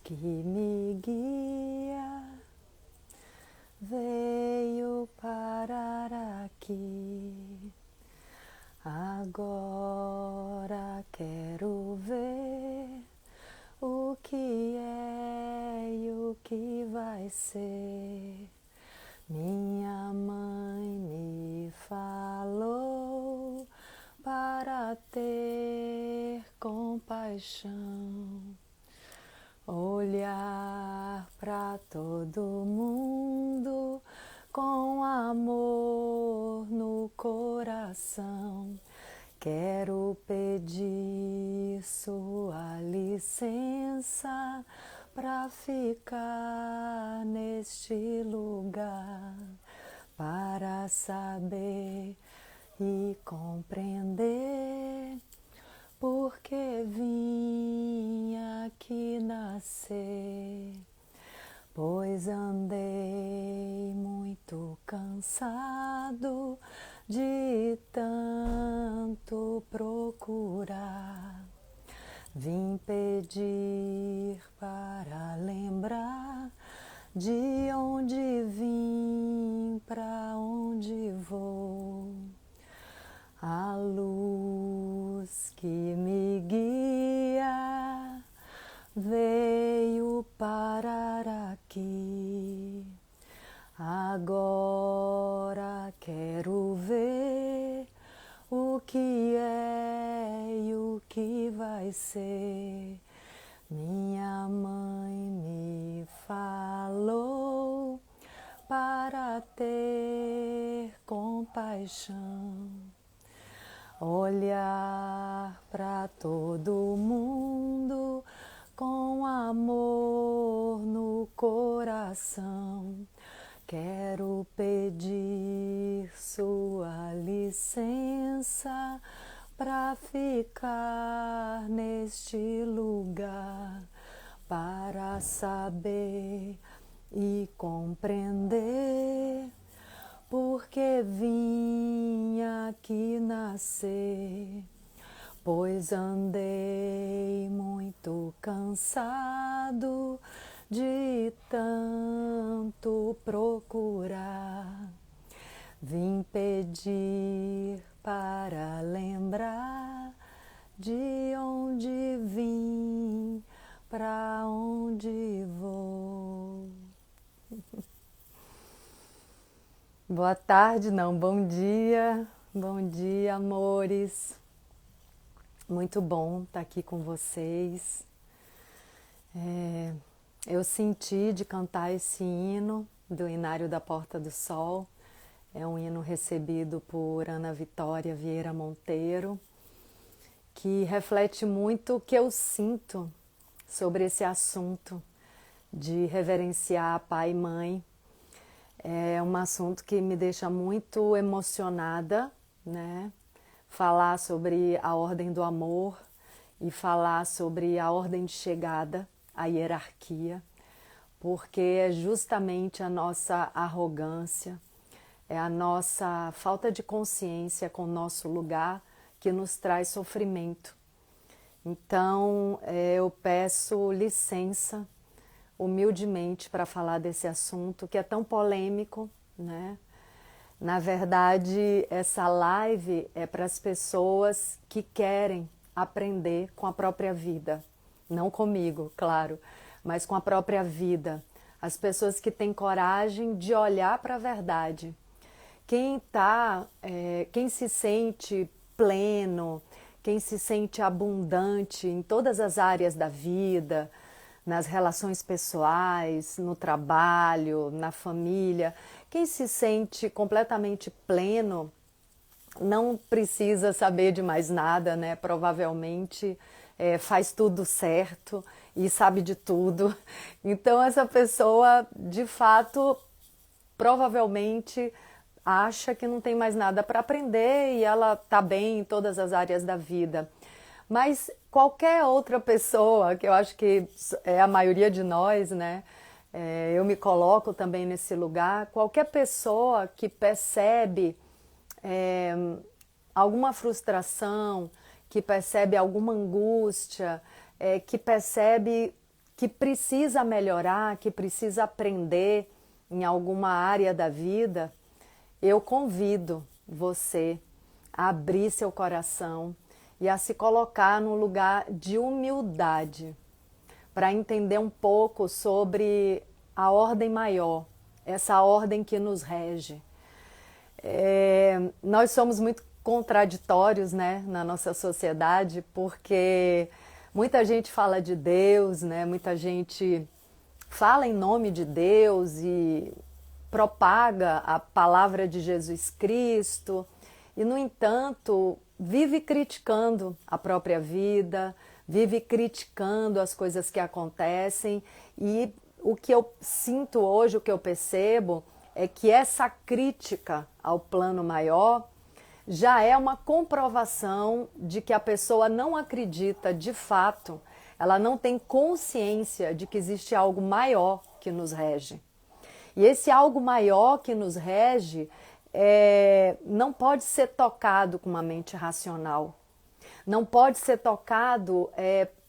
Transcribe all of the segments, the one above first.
que me guia veio parar aqui. Agora quero ver o que é e o que vai ser. Minha mãe me falou para ter compaixão, olhar para todo mundo com amor no coração. Quero pedir sua licença para ficar neste lugar, para saber e compreender porque vim aqui nascer. Pois andei muito cansado de tanto procurar. Vim pedir para lembrar de onde vim, para onde vou. A luz que me guia veio parar aqui. Agora quero ver o que é e o que vai ser. Minha mãe me falou para ter compaixão, olhar para todo mundo com amor no coração. Quero pedir sua licença para ficar neste lugar, para saber e compreender porque vim aqui nascer. Pois andei muito cansado de tanto procurar. Vim pedir para lembrar de onde vim, para onde vou. Boa tarde, não, bom dia, amores. Muito bom estar aqui com vocês. Eu senti de cantar esse hino do Inário da Porta do Sol. É um hino recebido por Ana Vitória Vieira Monteiro, que reflete muito o que eu sinto sobre esse assunto de reverenciar pai e mãe. É um assunto que me deixa muito emocionada, né? Falar sobre a ordem do amor e falar sobre a ordem de chegada, a hierarquia, porque é justamente a nossa arrogância, é a nossa falta de consciência com o nosso lugar que nos traz sofrimento. Então, eu peço licença humildemente para falar desse assunto que é tão polêmico, né? Na verdade, essa live é para as pessoas que querem aprender com a própria vida. Não comigo, claro, mas com a própria vida. As pessoas que têm coragem de olhar para a verdade. Quem se sente pleno, quem se sente abundante em todas as áreas da vida, nas relações pessoais, no trabalho, na família, quem se sente completamente pleno não precisa saber de mais nada, né? Provavelmente faz tudo certo e sabe de tudo. Então essa pessoa, de fato, provavelmente acha que não tem mais nada para aprender e ela está bem em todas as áreas da vida. Mas qualquer outra pessoa, que eu acho que é a maioria de nós, né? Eu me coloco também nesse lugar. Qualquer pessoa que percebe alguma frustração, que percebe alguma angústia, que percebe que precisa melhorar, que precisa aprender em alguma área da vida, eu convido você a abrir seu coração e a se colocar num lugar de humildade, para entender um pouco sobre a ordem maior, essa ordem que nos rege. Nós somos muito contraditórios, né, na nossa sociedade, porque muita gente fala de Deus, né, muita gente fala em nome de Deus e propaga a palavra de Jesus Cristo e, no entanto, vive criticando a própria vida, vive criticando as coisas que acontecem, e o que eu sinto hoje, o que eu percebo, é que essa crítica ao plano maior já é uma comprovação de que a pessoa não acredita de fato, ela não tem consciência de que existe algo maior que nos rege. E esse algo maior que nos rege não pode ser tocado com uma mente racional, não pode ser tocado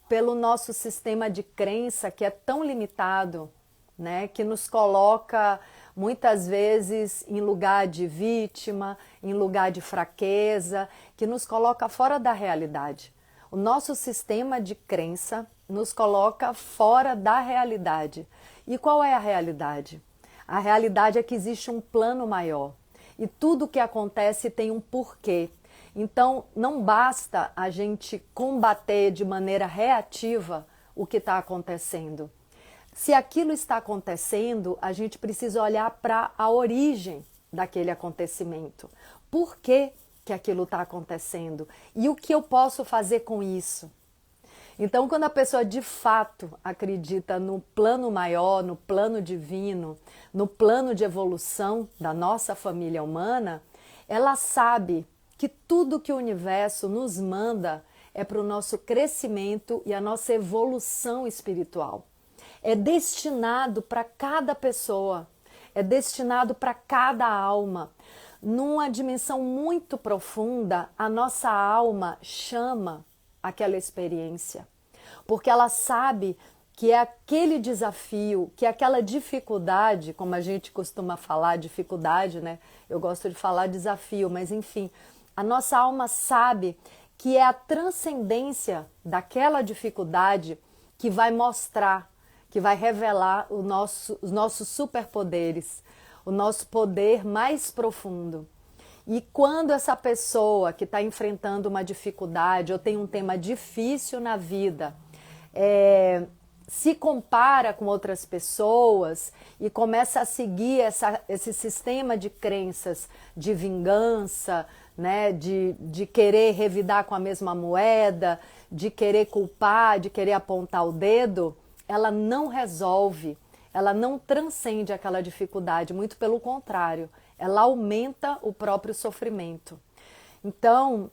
pelo nosso sistema de crença, que é tão limitado, né, que nos coloca muitas vezes em lugar de vítima, em lugar de fraqueza, que nos coloca fora da realidade. O nosso sistema de crença nos coloca fora da realidade. E qual é a realidade? A realidade é que existe um plano maior e tudo o que acontece tem um porquê. Então, não basta a gente combater de maneira reativa o que está acontecendo. Se aquilo está acontecendo, a gente precisa olhar para a origem daquele acontecimento. Por que aquilo está acontecendo? E o que eu posso fazer com isso? Então, quando a pessoa de fato acredita no plano maior, no plano divino, no plano de evolução da nossa família humana, ela sabe que tudo que o universo nos manda é para o nosso crescimento e a nossa evolução espiritual. É destinado para cada pessoa, é destinado para cada alma. Numa dimensão muito profunda, a nossa alma chama aquela experiência, porque ela sabe que é aquele desafio, que é aquela dificuldade, como a gente costuma falar, dificuldade, né? Eu gosto de falar desafio, mas enfim, a nossa alma sabe que é a transcendência daquela dificuldade que vai mostrar, que vai revelar os nossos superpoderes, o nosso poder mais profundo. E quando essa pessoa que está enfrentando uma dificuldade ou tem um tema difícil na vida, se compara com outras pessoas e começa a seguir esse sistema de crenças de vingança, né, de querer revidar com a mesma moeda, de querer culpar, de querer apontar o dedo, ela não resolve, ela não transcende aquela dificuldade, muito pelo contrário, ela aumenta o próprio sofrimento. Então,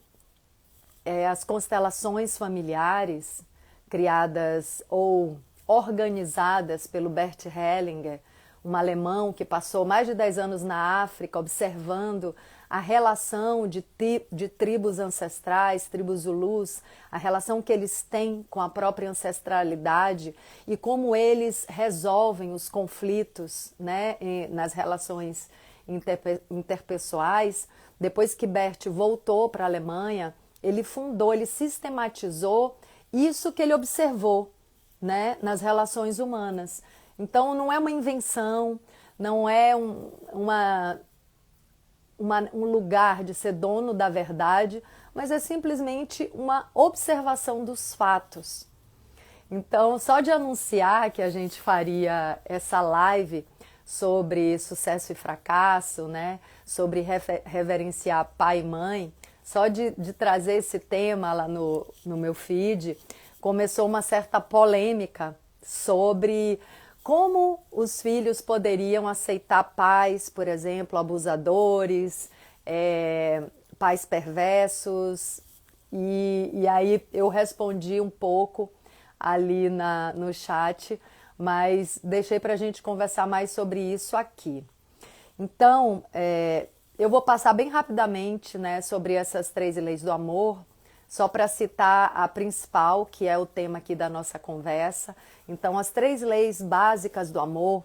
as constelações familiares, criadas ou organizadas pelo Bert Hellinger, um alemão que passou mais de 10 anos na África observando a relação de tribos ancestrais, tribos Zulus, a relação que eles têm com a própria ancestralidade e como eles resolvem os conflitos, né, nas relações interpessoais. Depois que Bert voltou para a Alemanha, ele sistematizou isso que ele observou, né, nas relações humanas. Então não é uma invenção, não é um lugar de ser dono da verdade, mas é simplesmente uma observação dos fatos. Então, só de anunciar que a gente faria essa live sobre sucesso e fracasso, né, sobre reverenciar pai e mãe, só de trazer esse tema lá no meu feed, começou uma certa polêmica sobre como os filhos poderiam aceitar pais, por exemplo, abusadores, pais perversos, e aí eu respondi um pouco ali no chat, mas deixei para a gente conversar mais sobre isso aqui. Então, eu vou passar bem rapidamente, né, sobre essas 3 leis do amor, só para citar a principal, que é o tema aqui da nossa conversa. Então, as 3 leis básicas do amor,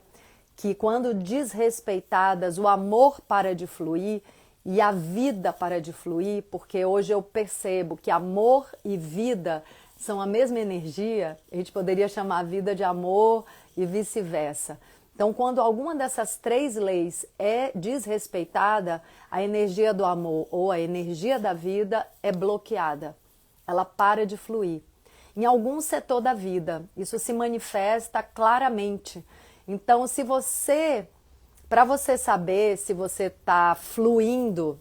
que quando desrespeitadas, o amor para de fluir e a vida para de fluir, porque hoje eu percebo que amor e vida são a mesma energia, a gente poderia chamar a vida de amor e vice-versa. Então, quando alguma dessas 3 leis é desrespeitada, a energia do amor ou a energia da vida é bloqueada. Ela para de fluir. Em algum setor da vida, isso se manifesta claramente. Então, para você saber se você está fluindo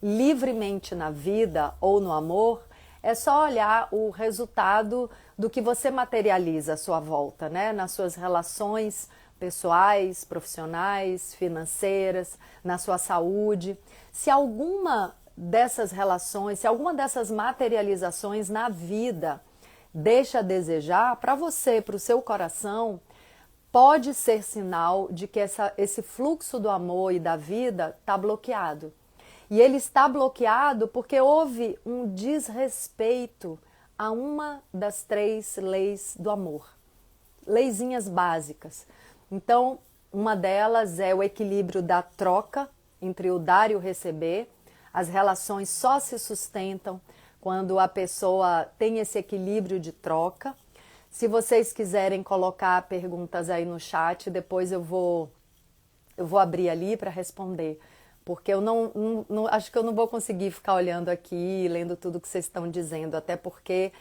livremente na vida ou no amor, é só olhar o resultado do que você materializa à sua volta, né? Nas suas relações pessoais, profissionais, financeiras, na sua saúde. Se alguma dessas relações, se alguma dessas materializações na vida deixa a desejar, para você, para o seu coração, pode ser sinal de que esse fluxo do amor e da vida está bloqueado. E ele está bloqueado porque houve um desrespeito a uma das 3 leis do amor. Leizinhas básicas. Então, uma delas é o equilíbrio da troca entre o dar e o receber. As relações só se sustentam quando a pessoa tem esse equilíbrio de troca. Se vocês quiserem colocar perguntas aí no chat, depois eu vou abrir ali para responder. Porque eu acho que eu não vou conseguir ficar olhando aqui, lendo tudo que vocês estão dizendo, até porque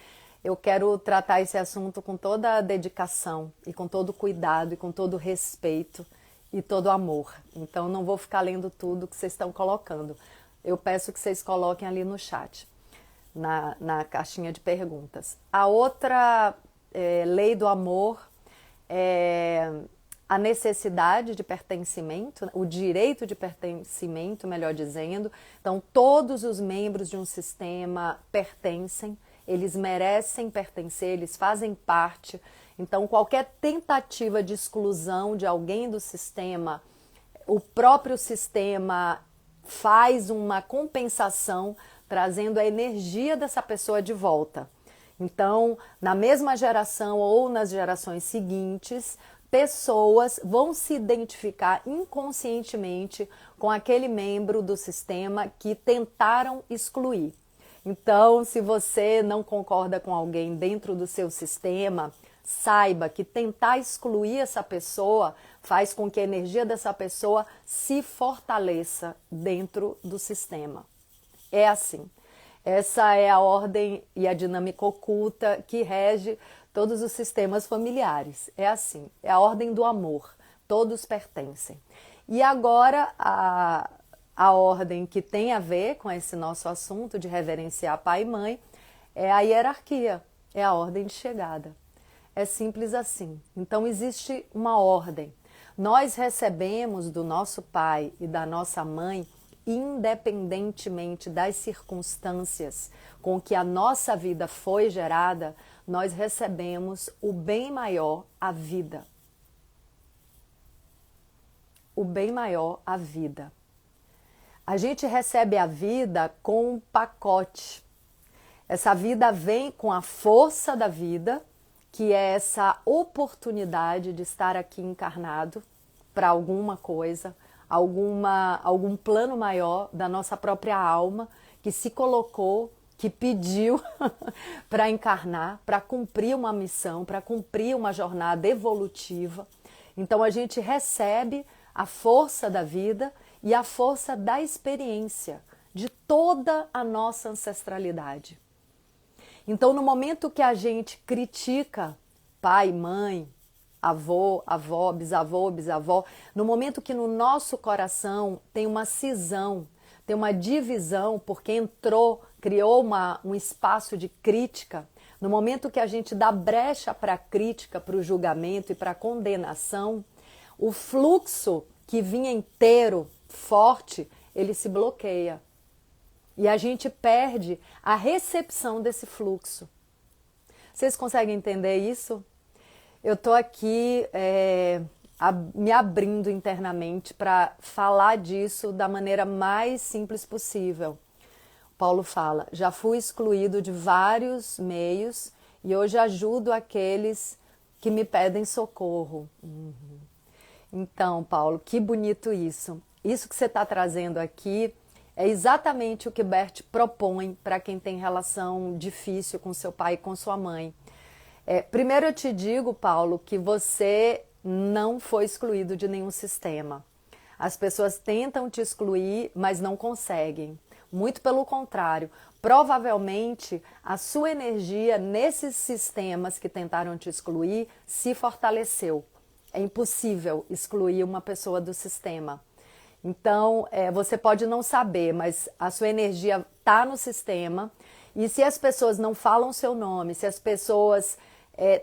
eu quero tratar esse assunto com toda a dedicação e com todo o cuidado e com todo o respeito e todo o amor. Então não vou ficar lendo tudo que vocês estão colocando. Eu peço que vocês coloquem ali no chat, na caixinha de perguntas. A outra lei do amor é a necessidade de pertencimento, o direito de pertencimento, melhor dizendo. Então, todos os membros de um sistema pertencem, eles merecem pertencer, eles fazem parte. Então, qualquer tentativa de exclusão de alguém do sistema, o próprio sistema faz uma compensação, trazendo a energia dessa pessoa de volta. Então, na mesma geração ou nas gerações seguintes, pessoas vão se identificar inconscientemente com aquele membro do sistema que tentaram excluir. Então, se você não concorda com alguém dentro do seu sistema, saiba que tentar excluir essa pessoa faz com que a energia dessa pessoa se fortaleça dentro do sistema. É assim. Essa é a ordem e a dinâmica oculta que rege todos os sistemas familiares. É assim, é a ordem do amor, todos pertencem. E agora a ordem que tem a ver com esse nosso assunto de reverenciar pai e mãe é a hierarquia, é a ordem de chegada. É simples assim. Então existe uma ordem. Nós recebemos do nosso pai e da nossa mãe, independentemente das circunstâncias com que a nossa vida foi gerada, nós recebemos o bem maior, a vida. O bem maior, a vida. A gente recebe a vida com um pacote. Essa vida vem com a força da vida, que é essa oportunidade de estar aqui encarnado para alguma coisa, algum plano maior da nossa própria alma, que se colocou, que pediu para encarnar, para cumprir uma missão, para cumprir uma jornada evolutiva. Então a gente recebe a força da vida e a força da experiência de toda a nossa ancestralidade. Então no momento que a gente critica pai, mãe, avô, avó, bisavó, no momento que no nosso coração tem uma cisão, tem uma divisão, porque criou um espaço de crítica, no momento que a gente dá brecha para a crítica, para o julgamento e para a condenação, o fluxo que vinha inteiro, forte, ele se bloqueia. E a gente perde a recepção desse fluxo. Vocês conseguem entender isso? Eu estou aqui me abrindo internamente para falar disso da maneira mais simples possível. Paulo fala, já fui excluído de vários meios e hoje ajudo aqueles que me pedem socorro. Então, Paulo, que bonito isso. Isso que você está trazendo aqui é exatamente o que Bert propõe para quem tem relação difícil com seu pai e com sua mãe. Primeiro eu te digo, Paulo, que você não foi excluído de nenhum sistema. As pessoas tentam te excluir, mas não conseguem. Muito pelo contrário, provavelmente a sua energia nesses sistemas que tentaram te excluir se fortaleceu. É impossível excluir uma pessoa do sistema. Então, você pode não saber, mas a sua energia está no sistema. E se as pessoas não falam seu nome, se as pessoas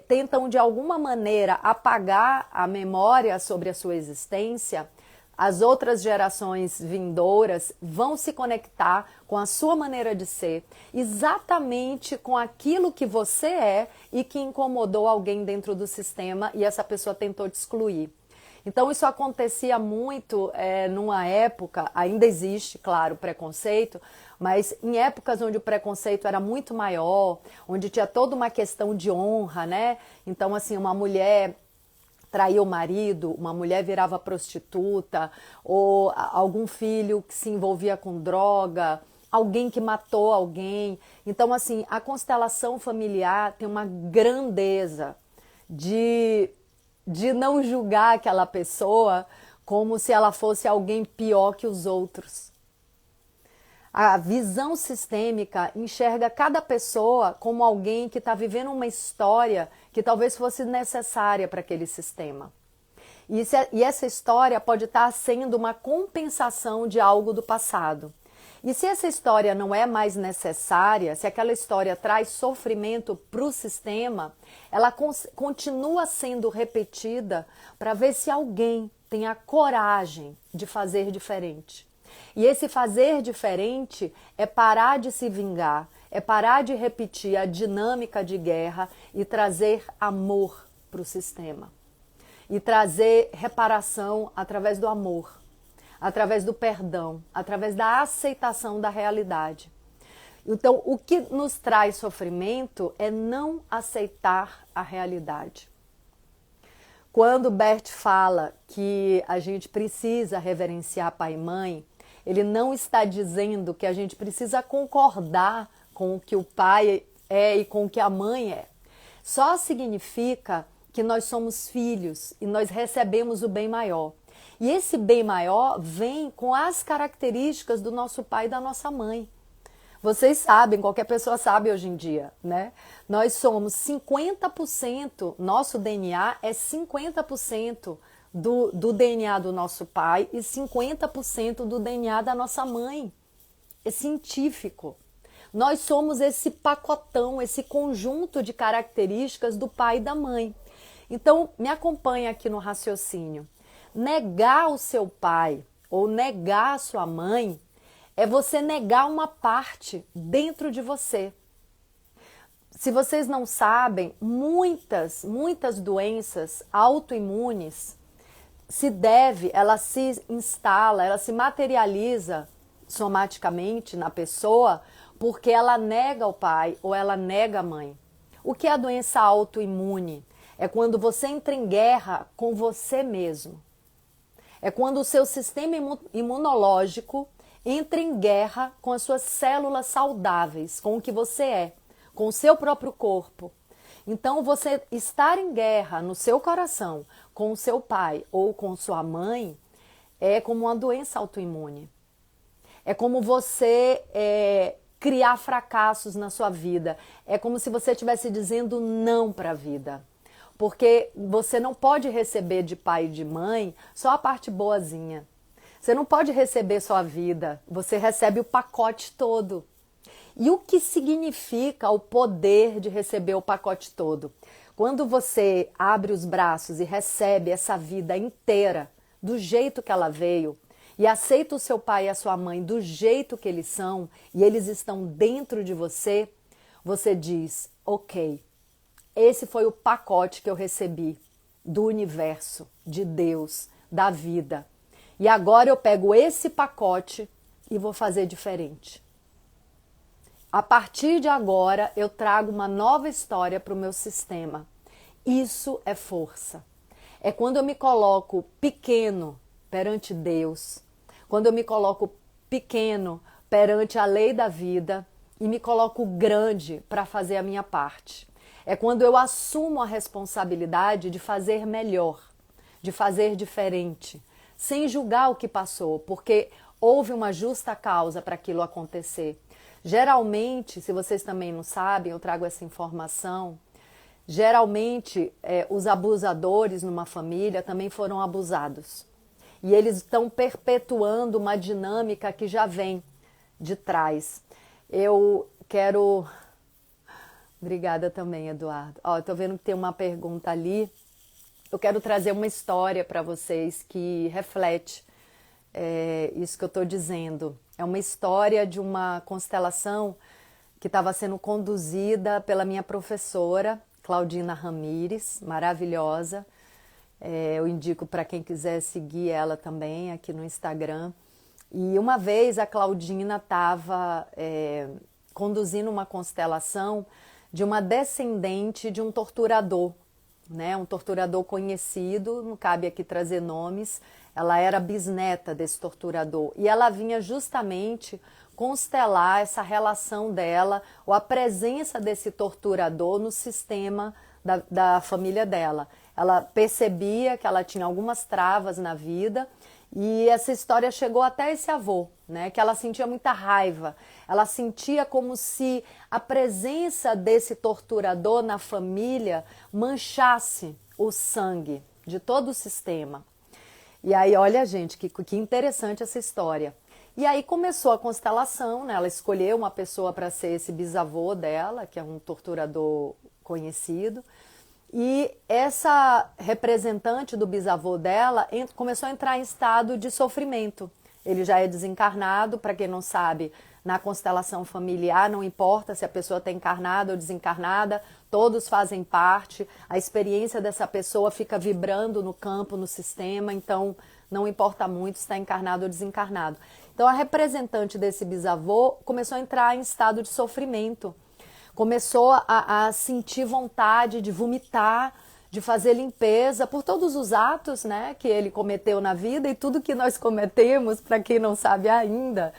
tentam de alguma maneira apagar a memória sobre a sua existência, as outras gerações vindouras vão se conectar com a sua maneira de ser, exatamente com aquilo que você é e que incomodou alguém dentro do sistema e essa pessoa tentou te excluir. Então isso acontecia muito numa época, ainda existe, claro, preconceito, mas em épocas onde o preconceito era muito maior, onde tinha toda uma questão de honra, né? Então assim, uma mulher traía o marido, uma mulher virava prostituta, ou algum filho que se envolvia com droga, alguém que matou alguém. Então, assim, a constelação familiar tem uma grandeza de não julgar aquela pessoa como se ela fosse alguém pior que os outros. A visão sistêmica enxerga cada pessoa como alguém que está vivendo uma história que talvez fosse necessária para aquele sistema. E essa história pode estar sendo uma compensação de algo do passado. E se essa história não é mais necessária, se aquela história traz sofrimento para o sistema, ela continua sendo repetida para ver se alguém tem a coragem de fazer diferente. E esse fazer diferente é parar de se vingar, é parar de repetir a dinâmica de guerra e trazer amor para o sistema. E trazer reparação através do amor, através do perdão, através da aceitação da realidade. Então, o que nos traz sofrimento é não aceitar a realidade. Quando Bert fala que a gente precisa reverenciar pai e mãe, ele não está dizendo que a gente precisa concordar com o que o pai é e com o que a mãe é. Só significa que nós somos filhos e nós recebemos o bem maior. E esse bem maior vem com as características do nosso pai e da nossa mãe. Vocês sabem, qualquer pessoa sabe hoje em dia, né? Nós somos 50%, nosso DNA é 50% do DNA do nosso pai e 50% do DNA da nossa mãe. É científico. Nós somos esse pacotão, esse conjunto de características do pai e da mãe. Então, me acompanha aqui no raciocínio. Negar o seu pai ou negar a sua mãe é você negar uma parte dentro de você. Se vocês não sabem, muitas doenças autoimunes ela se instala, ela se materializa somaticamente na pessoa porque ela nega o pai ou ela nega a mãe. O que é a doença autoimune? É quando você entra em guerra com você mesmo. É quando o seu sistema imunológico entra em guerra com as suas células saudáveis, com o que você é, com o seu próprio corpo. Então, você estar em guerra no seu coração com o seu pai ou com sua mãe é como uma doença autoimune. É como você criar fracassos na sua vida. É como se você estivesse dizendo não para a vida. Porque você não pode receber de pai e de mãe só a parte boazinha. Você não pode receber só a vida, você recebe o pacote todo. E o que significa o poder de receber o pacote todo? Quando você abre os braços e recebe essa vida inteira, do jeito que ela veio, e aceita o seu pai e a sua mãe do jeito que eles são, e eles estão dentro de você, você diz, ok, esse foi o pacote que eu recebi do universo, de Deus, da vida. E agora eu pego esse pacote e vou fazer diferente. A partir de agora, eu trago uma nova história para o meu sistema. Isso é força. É quando eu me coloco pequeno perante Deus, quando eu me coloco pequeno perante a lei da vida e me coloco grande para fazer a minha parte. É quando eu assumo a responsabilidade de fazer melhor, de fazer diferente, sem julgar o que passou, porque houve uma justa causa para aquilo acontecer. Geralmente, se vocês também não sabem, eu trago essa informação, geralmente os abusadores numa família também foram abusados. E eles estão perpetuando uma dinâmica que já vem de trás. Eu quero... Obrigada também, Eduardo. Eu tô vendo que tem uma pergunta ali. Eu quero trazer uma história para vocês que reflete isso que eu estou dizendo. É uma história de uma constelação que estava sendo conduzida pela minha professora, Claudina Ramires, maravilhosa. Eu indico para quem quiser seguir ela também aqui no Instagram. E uma vez a Claudina estava conduzindo uma constelação de uma descendente de um torturador, né? Um torturador conhecido, não cabe aqui trazer nomes. Ela era bisneta desse torturador e ela vinha justamente constelar essa relação dela ou a presença desse torturador no sistema da família dela. Ela percebia que ela tinha algumas travas na vida e essa história chegou até esse avô, né? Que ela sentia muita raiva. Ela sentia como se a presença desse torturador na família manchasse o sangue de todo o sistema. E aí, olha, gente, que interessante essa história. E aí começou a constelação, né? Ela escolheu uma pessoa para ser esse bisavô dela, que é um torturador conhecido. E essa representante do bisavô dela começou a entrar em estado de sofrimento. Ele já é desencarnado, para quem não sabe, na constelação familiar, não importa se a pessoa está encarnada ou desencarnada, todos fazem parte, a experiência dessa pessoa fica vibrando no campo, no sistema, então não importa muito se está encarnado ou desencarnado. Então a representante desse bisavô começou a entrar em estado de sofrimento, começou a sentir vontade de vomitar, de fazer limpeza por todos os atos, né, que ele cometeu na vida e tudo que nós cometemos, para quem não sabe ainda,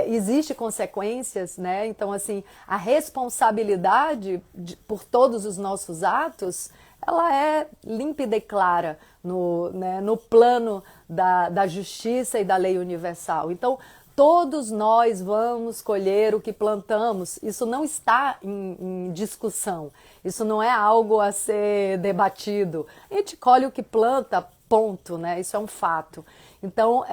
existe consequências, né? Então, assim, a responsabilidade por todos os nossos atos, ela é límpida e clara no plano da justiça e da lei universal. Então, todos nós vamos colher o que plantamos. Isso não está em discussão. Isso não é algo a ser debatido. A gente colhe o que planta, ponto, né? Isso é um fato. Então,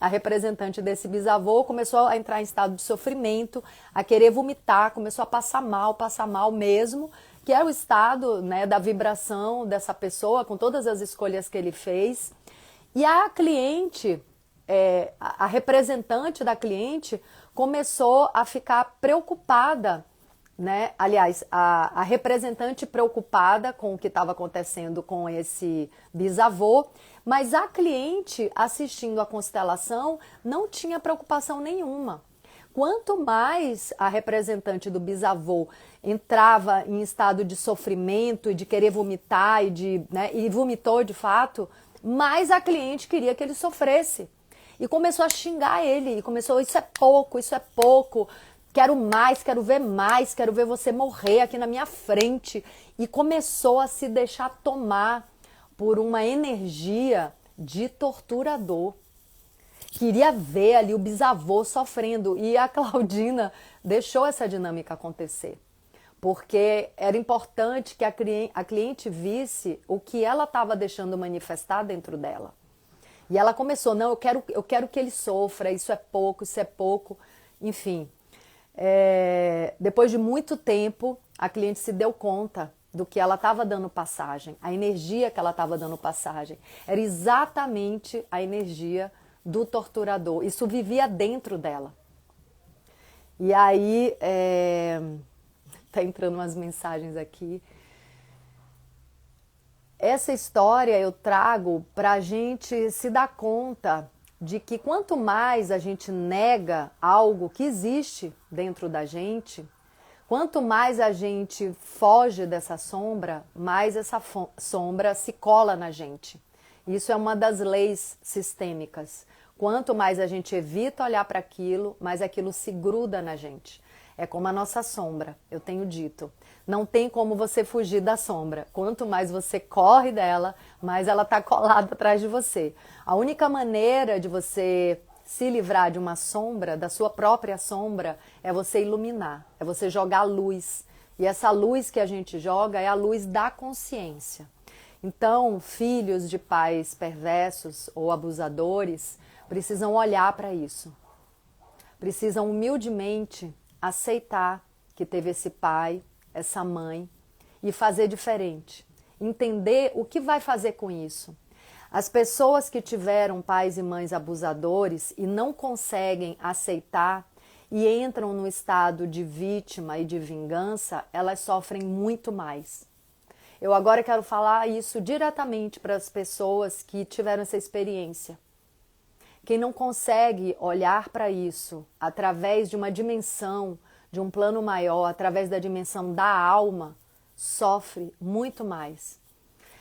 a representante desse bisavô começou a entrar em estado de sofrimento, a querer vomitar, começou a passar mal mesmo, que é o estado, né, da vibração dessa pessoa, com todas as escolhas que ele fez. E a cliente... a representante da cliente começou a ficar preocupada, né? Aliás, a representante preocupada com o que estava acontecendo com esse bisavô, mas a cliente assistindo a constelação não tinha preocupação nenhuma. Quanto mais a representante do bisavô entrava em estado de sofrimento e de querer vomitar e vomitou de fato, mais a cliente queria que ele sofresse. E começou a xingar ele, e começou, isso é pouco, quero mais, quero ver você morrer aqui na minha frente. E começou a se deixar tomar por uma energia de torturador. Queria ver ali o bisavô sofrendo, e a Claudina deixou essa dinâmica acontecer. Porque era importante que a cliente visse o que ela estava deixando manifestar dentro dela. E ela começou, não, eu quero que ele sofra, isso é pouco, enfim. Depois de muito tempo, a cliente se deu conta do que ela estava dando passagem, a energia que ela estava dando passagem. Era exatamente a energia do torturador, isso vivia dentro dela. E aí, tá entrando umas mensagens aqui. Essa história eu trago para a gente se dar conta de que quanto mais a gente nega algo que existe dentro da gente, quanto mais a gente foge dessa sombra, mais essa sombra se cola na gente. Isso é uma das leis sistêmicas. Quanto mais a gente evita olhar para aquilo, mais aquilo se gruda na gente. É como a nossa sombra, eu tenho dito. Não tem como você fugir da sombra. Quanto mais você corre dela, mais ela está colada atrás de você. A única maneira de você se livrar de uma sombra, da sua própria sombra, é você iluminar, é você jogar luz. E essa luz que a gente joga é a luz da consciência. Então, filhos de pais perversos ou abusadores precisam olhar para isso. Precisam humildemente aceitar que teve esse pai, essa mãe e fazer diferente. Entender o que vai fazer com isso. As pessoas que tiveram pais e mães abusadores e não conseguem aceitar e entram no estado de vítima e de vingança, elas sofrem muito mais. Eu agora quero falar isso diretamente para as pessoas que tiveram essa experiência. Quem não consegue olhar para isso através de uma dimensão, de um plano maior, através da dimensão da alma, sofre muito mais.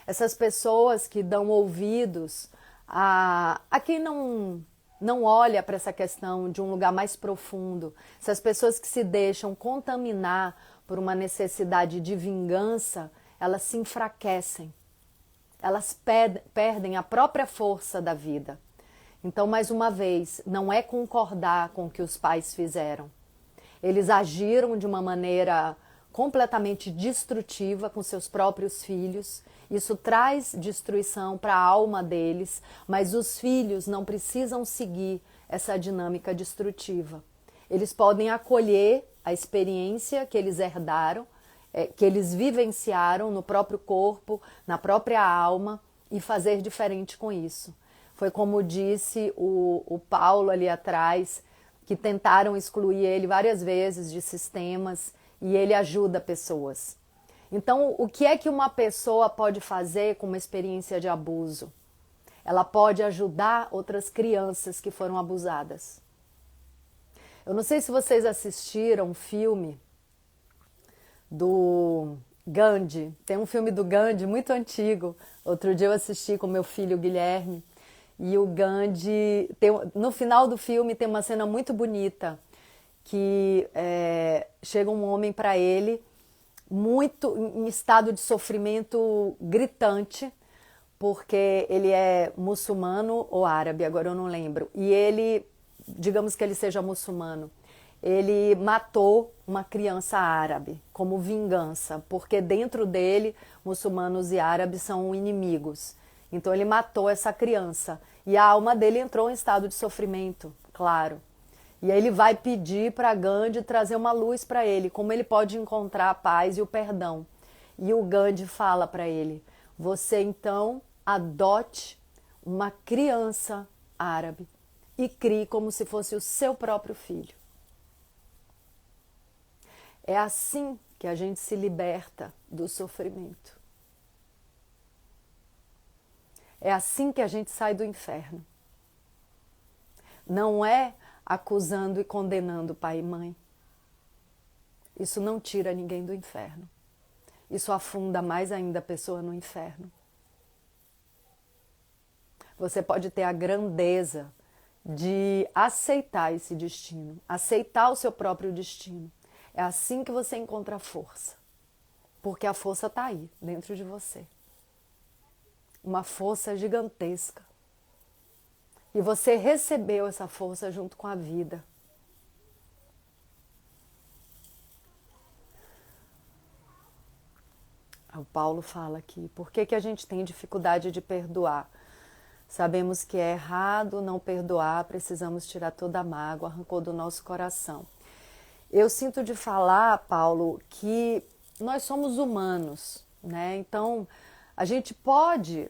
Essas pessoas que dão ouvidos a quem não olha para essa questão de um lugar mais profundo, essas pessoas que se deixam contaminar por uma necessidade de vingança, elas se enfraquecem, elas perdem a própria força da vida. Então, mais uma vez, não é concordar com o que os pais fizeram. Eles agiram de uma maneira completamente destrutiva com seus próprios filhos. Isso traz destruição para a alma deles, mas os filhos não precisam seguir essa dinâmica destrutiva. Eles podem acolher a experiência que eles herdaram, que eles vivenciaram no próprio corpo, na própria alma e fazer diferente com isso. Foi como disse o Paulo ali atrás, que tentaram excluir ele várias vezes de sistemas e ele ajuda pessoas. Então, o que é que uma pessoa pode fazer com uma experiência de abuso? Ela pode ajudar outras crianças que foram abusadas. Eu não sei se vocês assistiram um filme do Gandhi. Tem um filme do Gandhi muito antigo. Outro dia eu assisti com meu filho Guilherme. E o Gandhi, no final do filme tem uma cena muito bonita, que chega um homem para ele, muito em estado de sofrimento gritante, porque ele é muçulmano ou árabe, agora eu não lembro. E ele, digamos que ele seja muçulmano, ele matou uma criança árabe como vingança, porque dentro dele muçulmanos e árabes são inimigos. Então ele matou essa criança e a alma dele entrou em estado de sofrimento, claro. E aí ele vai pedir para Gandhi trazer uma luz para ele, como ele pode encontrar a paz e o perdão. E o Gandhi fala para ele: você então adote uma criança árabe e crie como se fosse o seu próprio filho. É assim que a gente se liberta do sofrimento. É assim que a gente sai do inferno. Não é acusando e condenando pai e mãe. Isso não tira ninguém do inferno. Isso afunda mais ainda a pessoa no inferno. Você pode ter a grandeza de aceitar esse destino, aceitar o seu próprio destino. É assim que você encontra a força. Porque a força está aí, dentro de você. Uma força gigantesca. E você recebeu essa força junto com a vida. O Paulo fala aqui, por que a gente tem dificuldade de perdoar? Sabemos que é errado não perdoar, precisamos tirar toda a mágoa, rancor do nosso coração. Eu sinto de falar, Paulo, que nós somos humanos, né? Então, a gente pode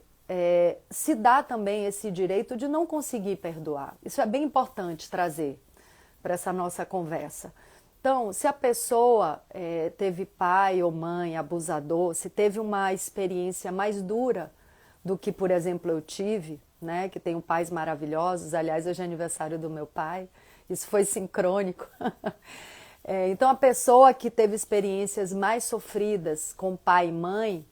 se dar também esse direito de não conseguir perdoar. Isso é bem importante trazer para essa nossa conversa. Então, se a pessoa teve pai ou mãe abusador, se teve uma experiência mais dura do que, por exemplo, eu tive, né, que tenho pais maravilhosos. Aliás, hoje é aniversário do meu pai, isso foi sincrônico. Então, a pessoa que teve experiências mais sofridas com pai e mãe,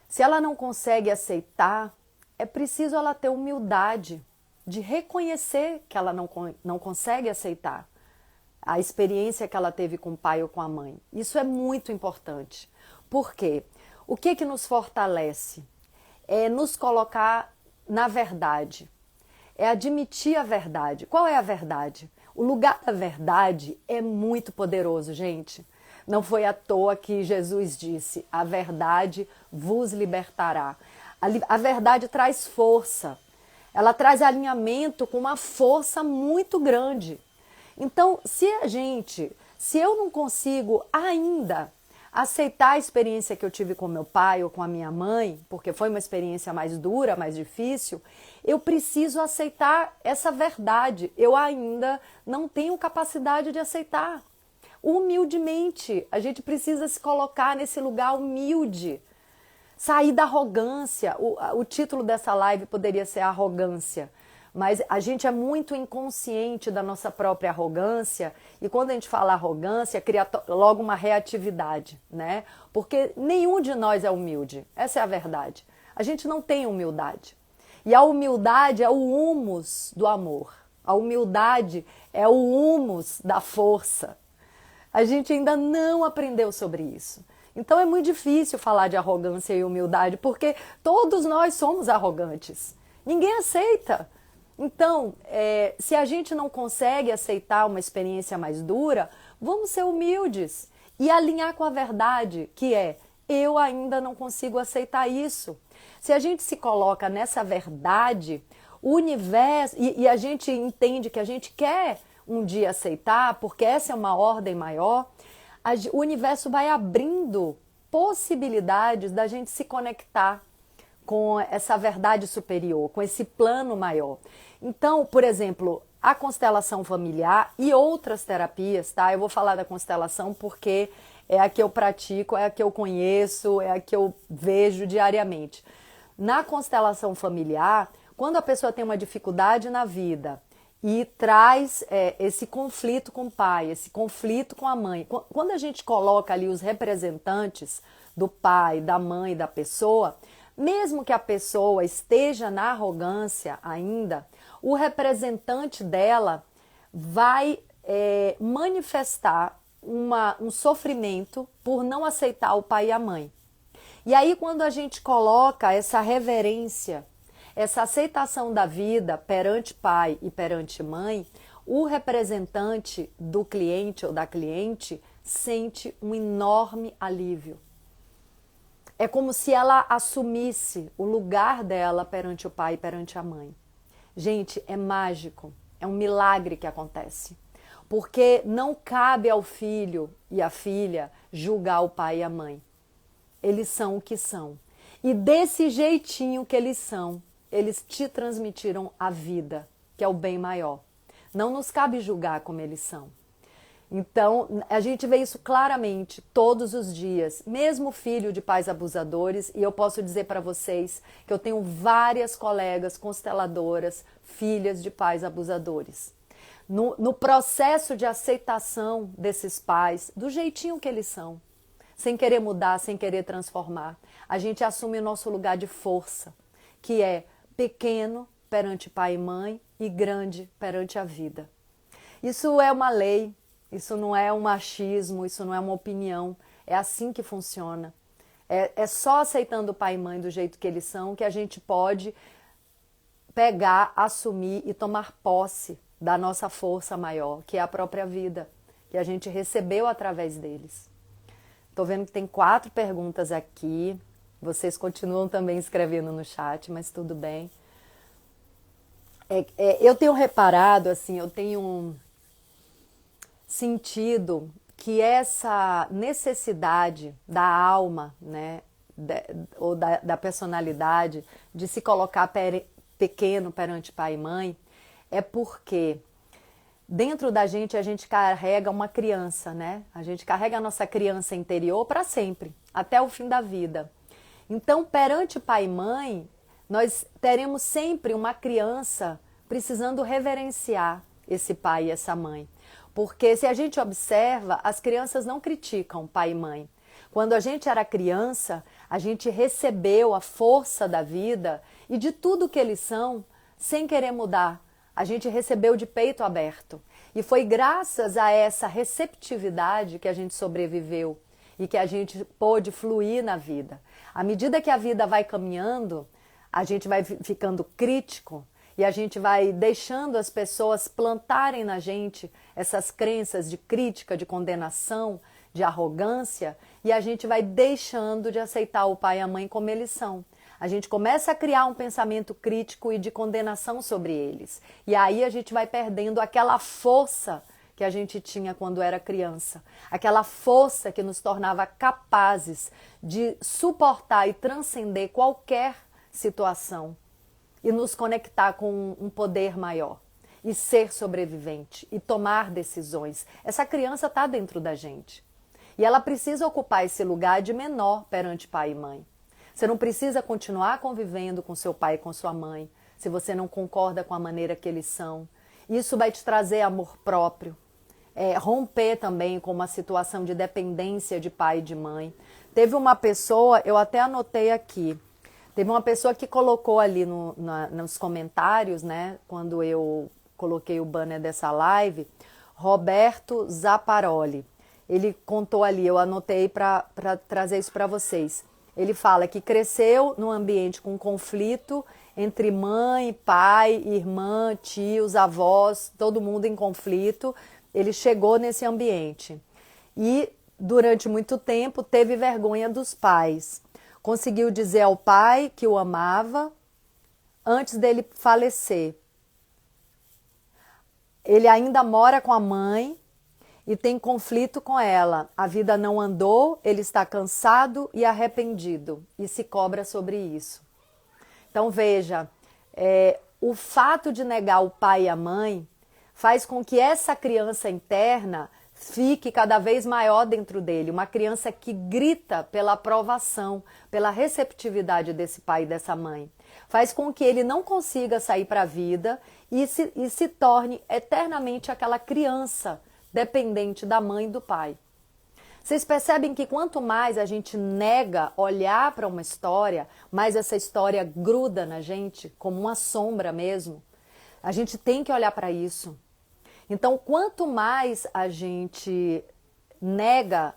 se ela não consegue aceitar, é preciso ela ter humildade de reconhecer que ela não consegue aceitar a experiência que ela teve com o pai ou com a mãe. Isso é muito importante. Por quê? O que nos fortalece? É nos colocar na verdade. É admitir a verdade. Qual é a verdade? O lugar da verdade é muito poderoso, gente. Não foi à toa que Jesus disse: a verdade vos libertará. A verdade traz força. Ela traz alinhamento com uma força muito grande. Então, se eu não consigo ainda aceitar a experiência que eu tive com meu pai ou com a minha mãe, porque foi uma experiência mais dura, mais difícil, eu preciso aceitar essa verdade. Eu ainda não tenho capacidade de aceitar. Humildemente, a gente precisa se colocar nesse lugar humilde. Sair da arrogância. O título dessa live poderia ser arrogância, mas a gente é muito inconsciente da nossa própria arrogância, e quando a gente fala arrogância, cria logo uma reatividade, né? Porque nenhum de nós é humilde, essa é a verdade. A gente não tem humildade. E a humildade é o humus do amor. A humildade é o humus da força. A gente ainda não aprendeu sobre isso. Então é muito difícil falar de arrogância e humildade, porque todos nós somos arrogantes. Ninguém aceita. Então, se a gente não consegue aceitar uma experiência mais dura, vamos ser humildes e alinhar com a verdade, que é: eu ainda não consigo aceitar isso. Se a gente se coloca nessa verdade, o universo, e a gente entende que a gente quer um dia aceitar, porque essa é uma ordem maior, o universo vai abrindo possibilidades da gente se conectar com essa verdade superior, com esse plano maior. Então, por exemplo, a constelação familiar e outras terapias, tá? Eu vou falar da constelação porque é a que eu pratico, é a que eu conheço, é a que eu vejo diariamente. Na constelação familiar, quando a pessoa tem uma dificuldade na vida e traz esse conflito com o pai, esse conflito com a mãe, quando a gente coloca ali os representantes do pai, da mãe, da pessoa, mesmo que a pessoa esteja na arrogância ainda, o representante dela vai manifestar um sofrimento por não aceitar o pai e a mãe. E aí, quando a gente coloca essa reverência, essa aceitação da vida perante pai e perante mãe, o representante do cliente ou da cliente sente um enorme alívio. É como se ela assumisse o lugar dela perante o pai e perante a mãe. Gente, é mágico, é um milagre que acontece. Porque não cabe ao filho e à filha julgar o pai e a mãe. Eles são o que são. E desse jeitinho que eles são, eles te transmitiram a vida, que é o bem maior. Não nos cabe julgar como eles são. Então, a gente vê isso claramente todos os dias, mesmo filho de pais abusadores, e eu posso dizer para vocês que eu tenho várias colegas consteladoras, filhas de pais abusadores. No processo de aceitação desses pais, do jeitinho que eles são, sem querer mudar, sem querer transformar, a gente assume o nosso lugar de força, que é pequeno perante pai e mãe e grande perante a vida. Isso é uma lei. Isso não é um machismo, isso não é uma opinião, é assim que funciona. É só aceitando o pai e mãe do jeito que eles são que a gente pode pegar, assumir e tomar posse da nossa força maior, que é a própria vida, que a gente recebeu através deles. Estou vendo que tem 4 perguntas aqui, vocês continuam também escrevendo no chat, mas tudo bem. Eu tenho reparado, assim, eu tenho sentido que essa necessidade da alma, né, ou da personalidade de se colocar pequeno perante pai e mãe, é porque dentro da gente a gente carrega uma criança, né? A gente carrega a nossa criança interior para sempre, até o fim da vida. Então, perante pai e mãe, nós teremos sempre uma criança precisando reverenciar esse pai e essa mãe. Porque se a gente observa, as crianças não criticam pai e mãe. Quando a gente era criança, a gente recebeu a força da vida e de tudo que eles são, sem querer mudar. A gente recebeu de peito aberto. E foi graças a essa receptividade que a gente sobreviveu e que a gente pôde fluir na vida. À medida que a vida vai caminhando, a gente vai ficando crítico e a gente vai deixando as pessoas plantarem na gente essas crenças de crítica, de condenação, de arrogância, e a gente vai deixando de aceitar o pai e a mãe como eles são. A gente começa a criar um pensamento crítico e de condenação sobre eles. E aí a gente vai perdendo aquela força que a gente tinha quando era criança. Aquela força que nos tornava capazes de suportar e transcender qualquer situação e nos conectar com um poder maior e ser sobrevivente e tomar decisões. Essa criança está dentro da gente e ela precisa ocupar esse lugar de menor perante pai e mãe. Você não precisa continuar convivendo com seu pai e com sua mãe se você não concorda com a maneira que eles são. Isso vai te trazer amor próprio, romper também com uma situação de dependência de pai e de mãe. Teve uma pessoa, eu até anotei aqui, teve uma pessoa que colocou ali nos comentários, né, quando eu coloquei o banner dessa live, Roberto Zaparoli. Ele contou ali, eu anotei para trazer isso para vocês. Ele fala que cresceu num ambiente com conflito entre mãe, pai, irmã, tios, avós, todo mundo em conflito. Ele chegou nesse ambiente e durante muito tempo teve vergonha dos pais. Conseguiu dizer ao pai que o amava antes dele falecer. Ele ainda mora com a mãe e tem conflito com ela. A vida não andou, ele está cansado e arrependido e se cobra sobre isso. Então veja, o fato de negar o pai e a mãe faz com que essa criança interna fique cada vez maior dentro dele. Uma criança que grita pela aprovação, pela receptividade desse pai e dessa mãe. Faz com que ele não consiga sair para a vida e se torne eternamente aquela criança dependente da mãe e do pai. Vocês percebem que quanto mais a gente nega olhar para uma história, mais essa história gruda na gente, como uma sombra mesmo. A gente tem que olhar para isso. Então, quanto mais a gente nega,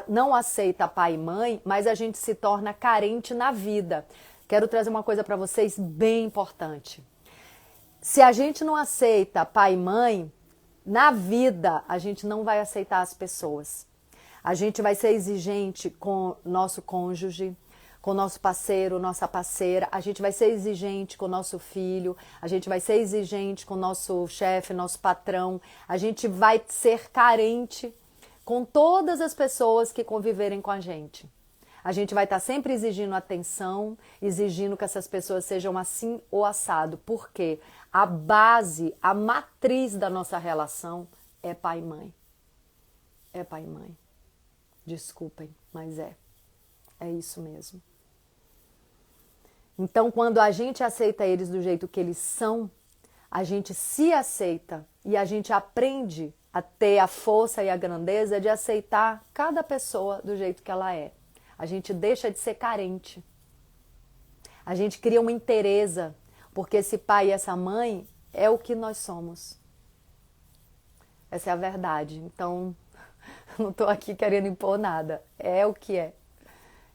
não aceita pai e mãe, mais a gente se torna carente na vida. Quero trazer uma coisa para vocês bem importante. Se a gente não aceita pai e mãe, na vida a gente não vai aceitar as pessoas. A gente vai ser exigente com nosso cônjuge, com nosso parceiro, nossa parceira. A gente vai ser exigente com nosso filho. A gente vai ser exigente com nosso chefe, nosso patrão. A gente vai ser carente com todas as pessoas que conviverem com a gente. A gente vai estar sempre exigindo atenção, exigindo que essas pessoas sejam assim ou assado. Por quê? A base, a matriz da nossa relação é pai e mãe. É pai e mãe. Desculpem, mas é. É isso mesmo. Então, quando a gente aceita eles do jeito que eles são, a gente se aceita e a gente aprende a ter a força e a grandeza de aceitar cada pessoa do jeito que ela é. A gente deixa de ser carente. A gente cria uma inteireza, porque esse pai e essa mãe é o que nós somos. Essa é a verdade. Então, não estou aqui querendo impor nada. É o que é.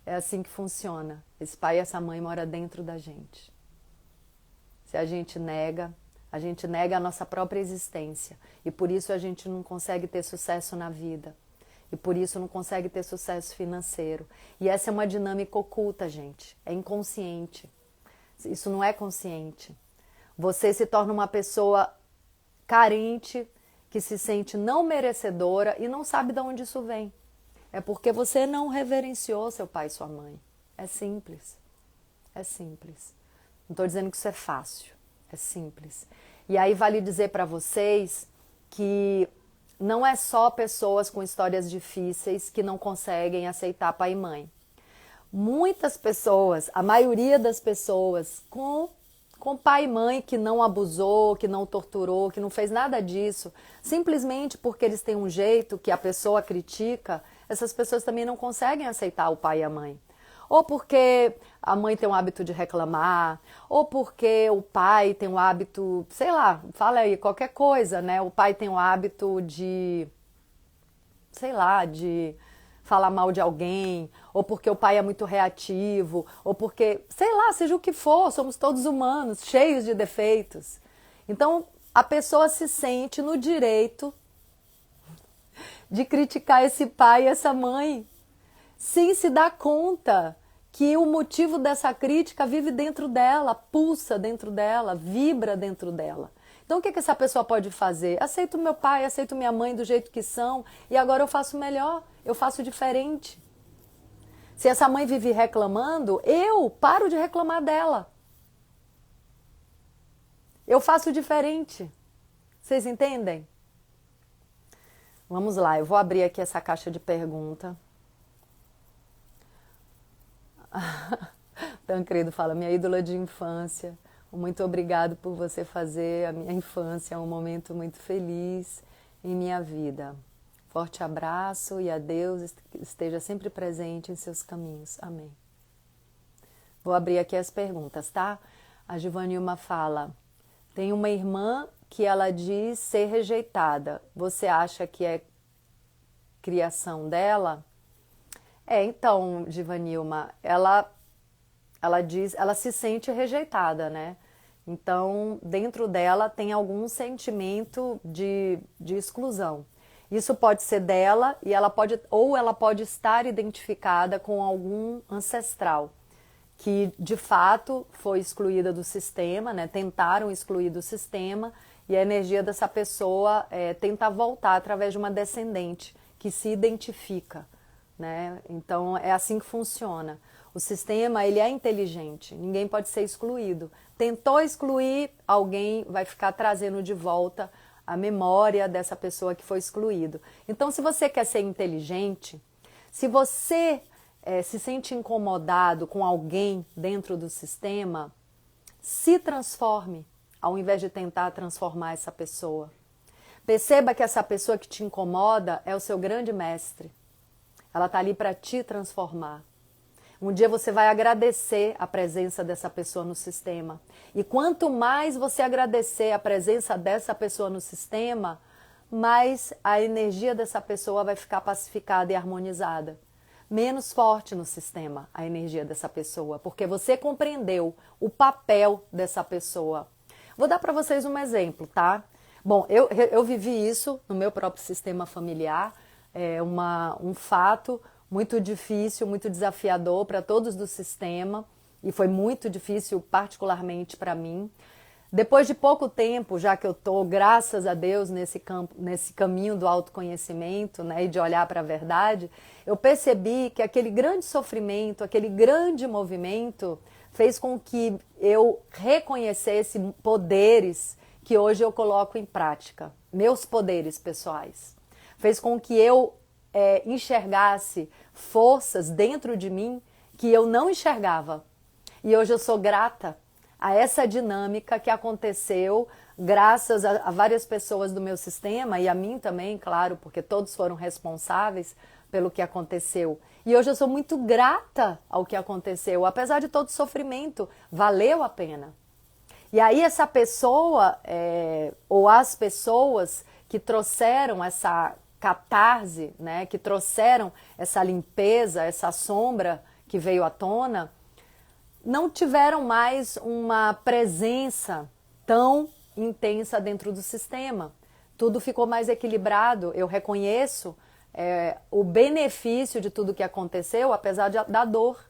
É assim que funciona. Esse pai e essa mãe moram dentro da gente. Se a gente nega a nossa própria existência. E por isso a gente não consegue ter sucesso na vida. E por isso não consegue ter sucesso financeiro. E essa é uma dinâmica oculta, gente. É inconsciente. Isso não é consciente. Você se torna uma pessoa carente, que se sente não merecedora e não sabe de onde isso vem. É porque você não reverenciou seu pai e sua mãe. É simples. É simples. Não estou dizendo que isso é fácil. É simples. E aí vale dizer para vocês que não é só pessoas com histórias difíceis que não conseguem aceitar pai e mãe. Muitas pessoas, a maioria das pessoas com pai e mãe que não abusou, que não torturou, que não fez nada disso, simplesmente porque eles têm um jeito que a pessoa critica, essas pessoas também não conseguem aceitar o pai e a mãe. Ou porque a mãe tem o hábito de reclamar, ou porque o pai tem o hábito, sei lá, fala aí, qualquer coisa, né? O pai tem o hábito de, sei lá, de falar mal de alguém, ou porque o pai é muito reativo, ou porque, sei lá, seja o que for, somos todos humanos, cheios de defeitos. Então, a pessoa se sente no direito de criticar esse pai e essa mãe, sem se dar conta que o motivo dessa crítica vive dentro dela, pulsa dentro dela, vibra dentro dela. Então o que essa pessoa pode fazer? Aceito meu pai, aceito minha mãe do jeito que são e agora eu faço melhor, eu faço diferente. Se essa mãe vive reclamando, eu paro de reclamar dela. Eu faço diferente. Vocês entendem? Vamos lá, eu vou abrir aqui essa caixa de pergunta. Tancredo fala, minha ídola de infância, muito obrigado por você fazer a minha infância um momento muito feliz em minha vida. Forte abraço e a Deus esteja sempre presente em seus caminhos. Amém. Vou abrir aqui as perguntas, tá? A Givanilma fala, tem uma irmã que ela diz ser rejeitada. Você acha que é criação dela? Então, Givanilma, ela diz, ela se sente rejeitada, né? Então, dentro dela tem algum sentimento de exclusão. Isso pode ser dela e ela pode estar identificada com algum ancestral que de fato foi excluída do sistema, né? Tentaram excluir do sistema e a energia dessa pessoa tenta voltar através de uma descendente que se identifica. Né? Então é assim que funciona. O sistema ele é inteligente, ninguém pode ser excluído. Tentou excluir, alguém vai ficar trazendo de volta a memória dessa pessoa que foi excluído. Então, se você quer ser inteligente, se você se sente incomodado com alguém dentro do sistema, se transforme, ao invés de tentar transformar essa pessoa. Perceba que essa pessoa que te incomoda é o seu grande mestre. Ela está ali para te transformar. Um dia você vai agradecer a presença dessa pessoa no sistema. E quanto mais você agradecer a presença dessa pessoa no sistema, mais a energia dessa pessoa vai ficar pacificada e harmonizada. Menos forte no sistema a energia dessa pessoa, porque você compreendeu o papel dessa pessoa. Vou dar para vocês um exemplo, tá? Bom, eu vivi isso no meu próprio sistema familiar. É um fato muito difícil, muito desafiador para todos do sistema e foi muito difícil particularmente para mim. Depois de pouco tempo, já que eu estou, graças a Deus, nesse caminho do autoconhecimento, né, e de olhar para a verdade, eu percebi que aquele grande sofrimento, aquele grande movimento fez com que eu reconhecesse poderes que hoje eu coloco em prática, meus poderes pessoais. Fez com que eu enxergasse forças dentro de mim que eu não enxergava. E hoje eu sou grata a essa dinâmica que aconteceu graças a várias pessoas do meu sistema e a mim também, claro, porque todos foram responsáveis pelo que aconteceu. E hoje eu sou muito grata ao que aconteceu, apesar de todo o sofrimento, valeu a pena. E aí essa pessoa, ou as pessoas que trouxeram essa catarse, né, que trouxeram essa limpeza, essa sombra que veio à tona, não tiveram mais uma presença tão intensa dentro do sistema. Tudo ficou mais equilibrado. Eu reconheço o benefício de tudo que aconteceu, apesar da dor.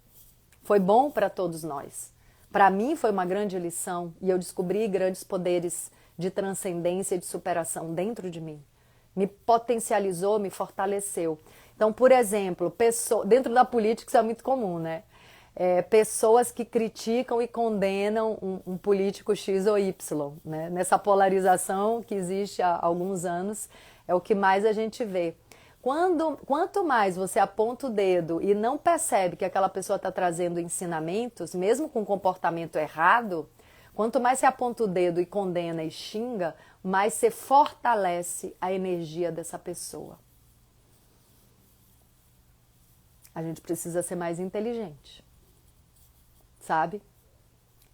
Foi bom para todos nós. Para mim foi uma grande lição e eu descobri grandes poderes de transcendência e de superação dentro de mim. Me potencializou, me fortaleceu. Então, por exemplo, dentro da política isso é muito comum, né? Pessoas que criticam e condenam um político X ou Y, né? Nessa polarização que existe há alguns anos, é o que mais a gente vê. Quanto mais você aponta o dedo e não percebe que aquela pessoa está trazendo ensinamentos, mesmo com comportamento errado, quanto mais você aponta o dedo e condena e xinga, mais você fortalece a energia dessa pessoa. A gente precisa ser mais inteligente, sabe?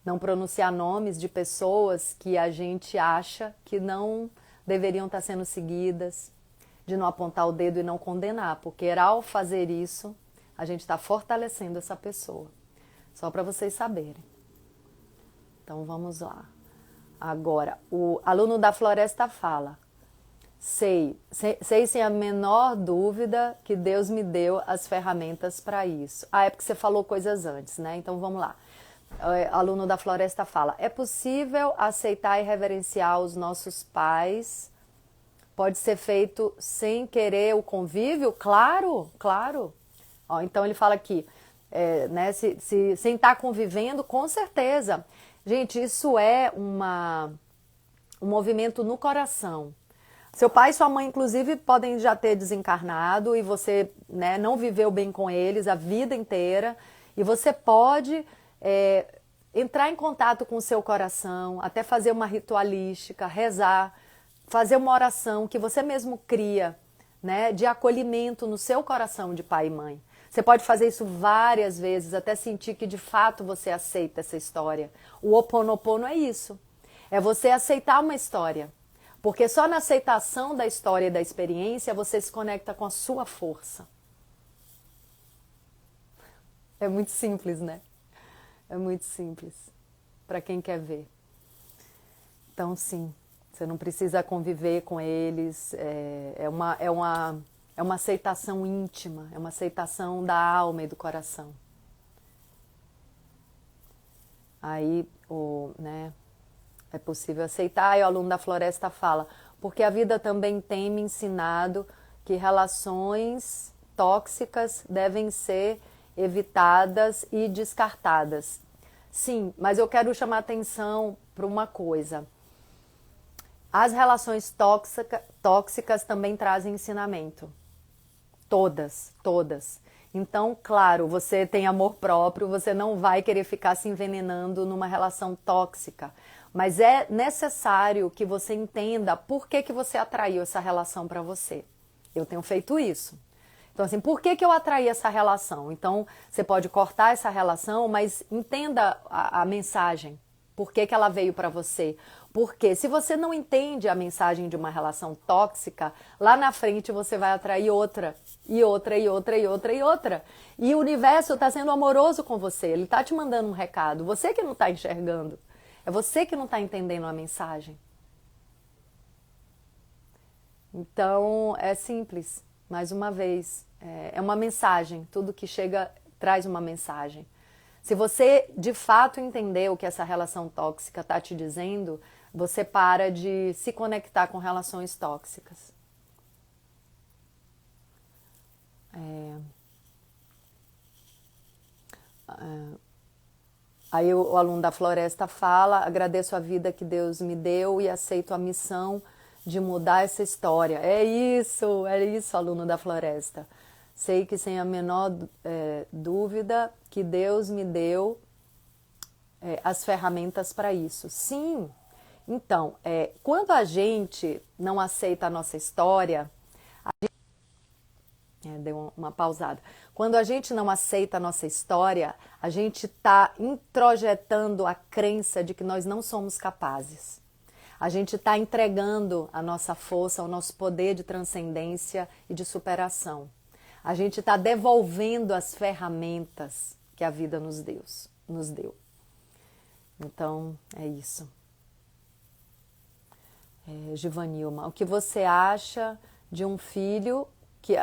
Não pronunciar nomes de pessoas que a gente acha que não deveriam estar sendo seguidas, de não apontar o dedo e não condenar, porque ao fazer isso, a gente está fortalecendo essa pessoa. Só para vocês saberem. Então vamos lá. Agora, o aluno da floresta fala: sei sem a menor dúvida que Deus me deu as ferramentas para isso. É porque você falou coisas antes, né? Então vamos lá. O aluno da floresta fala: é possível aceitar e reverenciar os nossos pais? Pode ser feito sem querer o convívio? Claro, claro. Ó, então ele fala aqui, né, sem estar convivendo, com certeza. Gente, isso é um movimento no coração. Seu pai e sua mãe, inclusive, podem já ter desencarnado e você, né, não viveu bem com eles a vida inteira. E você pode entrar em contato com o seu coração, até fazer uma ritualística, rezar, fazer uma oração que você mesmo cria, né, de acolhimento no seu coração de pai e mãe. Você pode fazer isso várias vezes, até sentir que de fato você aceita essa história. O Ho'oponopono é isso. É você aceitar uma história. Porque só na aceitação da história e da experiência você se conecta com a sua força. É muito simples, né? É muito simples. Para quem quer ver. Então, sim. Você não precisa conviver com eles, é uma aceitação íntima, é uma aceitação da alma e do coração. Aí, né, é possível aceitar, e o aluno da floresta fala: porque a vida também tem me ensinado que relações tóxicas devem ser evitadas e descartadas. Sim, mas eu quero chamar atenção para uma coisa. As relações tóxicas também trazem ensinamento. Todas, todas. Então, claro, você tem amor próprio, você não vai querer ficar se envenenando numa relação tóxica. Mas é necessário que você entenda por que você atraiu essa relação para você. Eu tenho feito isso. Então, assim, por que eu atraí essa relação? Então, você pode cortar essa relação, mas entenda a mensagem. Por que ela veio para você? Porque se você não entende a mensagem de uma relação tóxica, lá na frente você vai atrair outra, e outra, e outra, e outra, e outra. E o universo está sendo amoroso com você, ele está te mandando um recado. Você que não está enxergando, é você que não está entendendo a mensagem. Então, é simples, mais uma vez, é uma mensagem, tudo que chega traz uma mensagem. Se você de fato entender o que essa relação tóxica está te dizendo, você para de se conectar com relações tóxicas. Aí o aluno da floresta fala: agradeço a vida que Deus me deu e aceito a missão de mudar essa história. É isso, aluno da floresta. Sei que sem a menor dúvida que Deus me deu as ferramentas para isso. Sim, então, quando a gente não aceita a nossa história, deu uma pausada. Quando a gente não aceita a nossa história, a gente está introjetando a crença de que nós não somos capazes. A gente está entregando a nossa força, o nosso poder de transcendência e de superação. A gente está devolvendo as ferramentas que a vida nos deu. Então, é isso. Givanilma, o que você acha de um filho,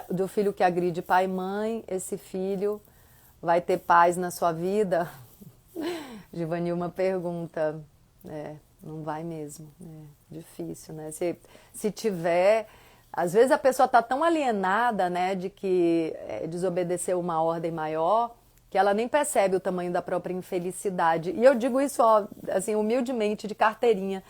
do filho que agride pai e mãe? Esse filho vai ter paz na sua vida? Givanilma pergunta, não vai mesmo, difícil, né? Se tiver, às vezes a pessoa está tão alienada, né, de que desobedeceu uma ordem maior, que ela nem percebe o tamanho da própria infelicidade. E eu digo isso, assim, humildemente, de carteirinha.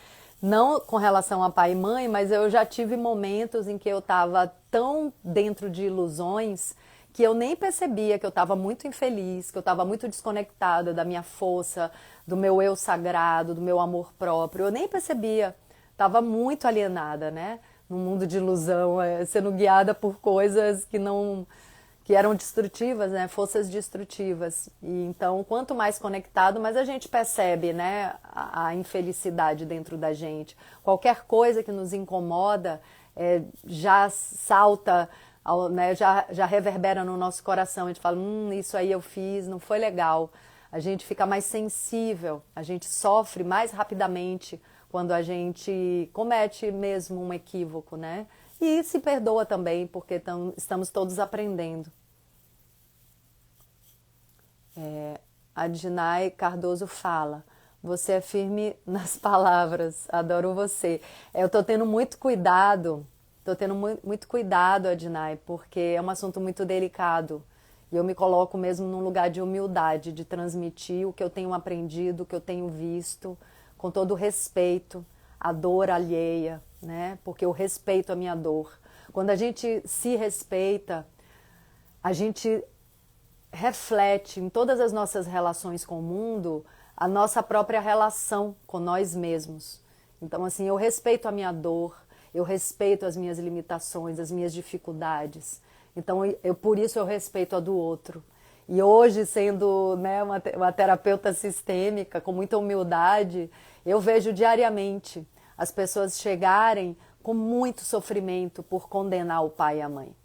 Não com relação a pai e mãe, mas eu já tive momentos em que eu estava tão dentro de ilusões que eu nem percebia que eu estava muito infeliz, que eu estava muito desconectada da minha força, do meu eu sagrado, do meu amor próprio. Eu nem percebia, estava muito alienada, né? Num mundo de ilusão, sendo guiada por coisas que eram destrutivas, né? Forças destrutivas. E então, quanto mais conectado, mais a gente percebe, né? A infelicidade dentro da gente. Qualquer coisa que nos incomoda já salta, né? Já reverbera no nosso coração. A gente fala, isso aí eu fiz, não foi legal. A gente fica mais sensível, a gente sofre mais rapidamente quando a gente comete mesmo um equívoco, né? E se perdoa também, porque estamos todos aprendendo. A Dinay Cardoso fala, você é firme nas palavras, adoro você. Eu tô tendo muito cuidado, muito cuidado, Adinai, porque é um assunto muito delicado. E eu me coloco mesmo num lugar de humildade, de transmitir o que eu tenho aprendido, o que eu tenho visto, com todo respeito, a dor alheia, né? Porque eu respeito a minha dor. Quando a gente se respeita, a gente reflete em todas as nossas relações com o mundo a nossa própria relação com nós mesmos. Então, assim, eu respeito a minha dor, eu respeito as minhas limitações, as minhas dificuldades. Então, por isso eu respeito a do outro. E hoje, sendo, né, uma terapeuta sistêmica, com muita humildade, eu vejo diariamente as pessoas chegarem com muito sofrimento por condenar o pai e a mãe.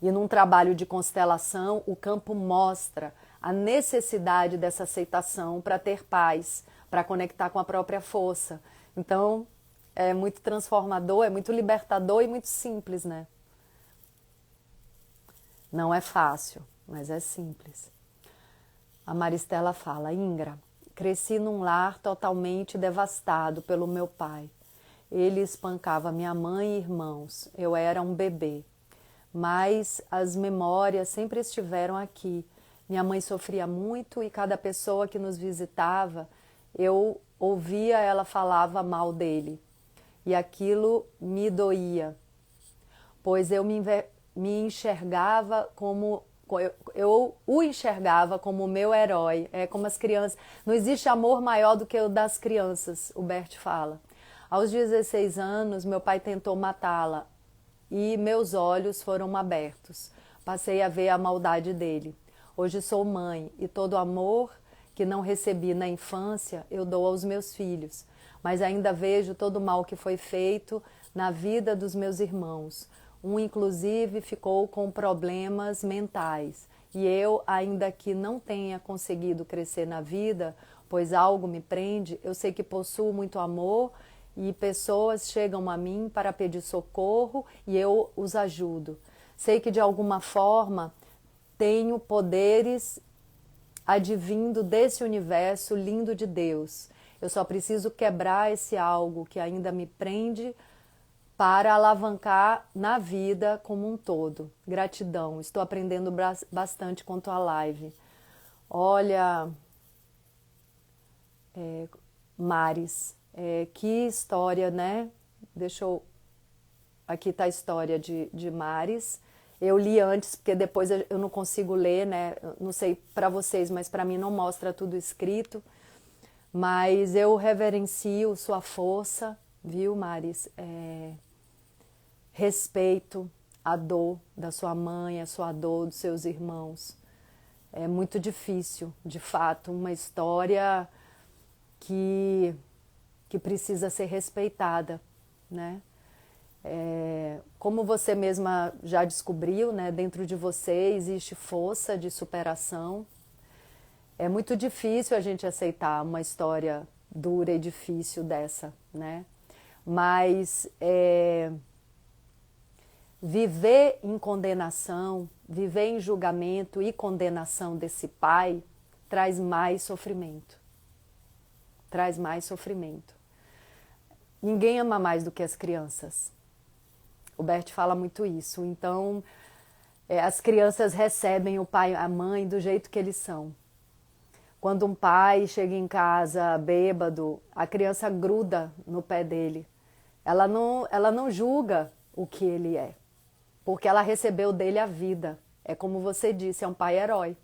E num trabalho de constelação, o campo mostra a necessidade dessa aceitação para ter paz, para conectar com a própria força. Então, é muito transformador, é muito libertador e muito simples, né? Não é fácil, mas é simples. A Maristela fala, Ingra, cresci num lar totalmente devastado pelo meu pai. Ele espancava minha mãe e irmãos. Eu era um bebê. Mas as memórias sempre estiveram aqui. Minha mãe sofria muito e cada pessoa que nos visitava, eu ouvia ela falava mal dele. E aquilo me doía, pois eu me enxergava como eu o enxergava como o meu herói, como as crianças. Não existe amor maior do que o das crianças, o Bert fala. Aos 16 anos, meu pai tentou matá-la e meus olhos foram abertos. Passei a ver a maldade dele. Hoje sou mãe e todo amor que não recebi na infância eu dou aos meus filhos, mas ainda vejo todo o mal que foi feito na vida dos meus irmãos. Um, inclusive, ficou com problemas mentais. E eu, ainda que não tenha conseguido crescer na vida, pois algo me prende, eu sei que possuo muito amor e pessoas chegam a mim para pedir socorro e eu os ajudo. Sei que, de alguma forma, tenho poderes advindo desse universo lindo de Deus. Eu só preciso quebrar esse algo que ainda me prende para alavancar na vida como um todo. Gratidão, estou aprendendo bastante com tua live. Olha, Maris, que história, né? Deixa eu... Aqui está a história de Maris. Eu li antes, porque depois eu não consigo ler, né? Não sei para vocês, mas para mim não mostra tudo escrito. Mas eu reverencio sua força, viu, Maris? Respeito a dor da sua mãe, a sua dor dos seus irmãos. É muito difícil, de fato, uma história que precisa ser respeitada, né? Como você mesma já descobriu, né? Dentro de você existe força de superação. É muito difícil a gente aceitar uma história dura e difícil dessa, né? Mas viver em condenação, viver em julgamento e condenação desse pai traz mais sofrimento. Traz mais sofrimento. Ninguém ama mais do que as crianças. O Bert fala muito isso. Então, as crianças recebem o pai e a mãe do jeito que eles são. Quando um pai chega em casa bêbado, a criança gruda no pé dele. Ela não julga o que ele é, porque ela recebeu dele a vida. É como você disse, é um pai herói.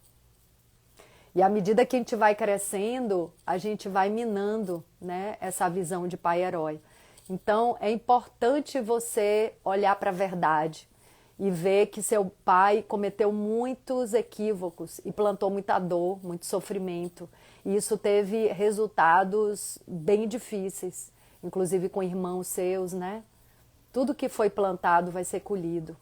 E à medida que a gente vai crescendo, a gente vai minando, né, essa visão de pai herói. Então é importante você olhar para a verdade e ver que seu pai cometeu muitos equívocos e plantou muita dor, muito sofrimento. E isso teve resultados bem difíceis, inclusive com irmãos seus, né? Tudo que foi plantado vai ser colhido.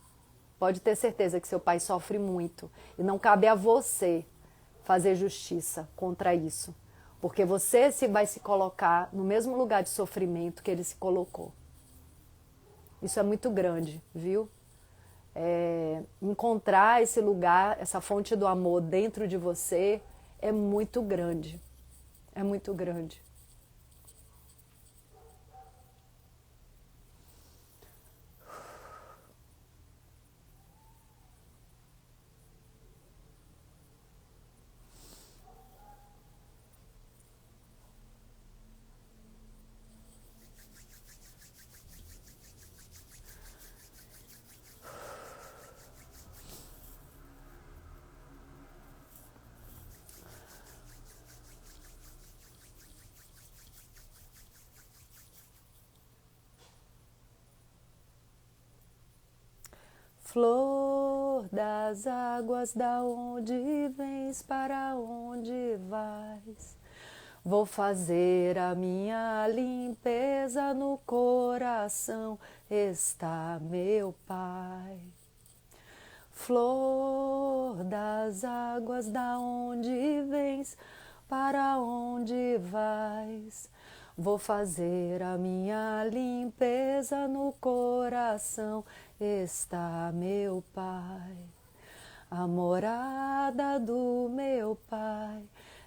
Pode ter certeza que seu pai sofre muito e não cabe a você fazer justiça contra isso, porque você vai se colocar no mesmo lugar de sofrimento que ele se colocou. Isso é muito grande, viu? Encontrar esse lugar, essa fonte do amor dentro de você é muito grande, é muito grande. Flor das águas, da onde vens, para onde vais? Vou fazer a minha limpeza no coração, está meu Pai. Flor das águas, da onde vens, para onde vais? Vou fazer a minha limpeza no coração, está meu Pai. A morada do meu Pai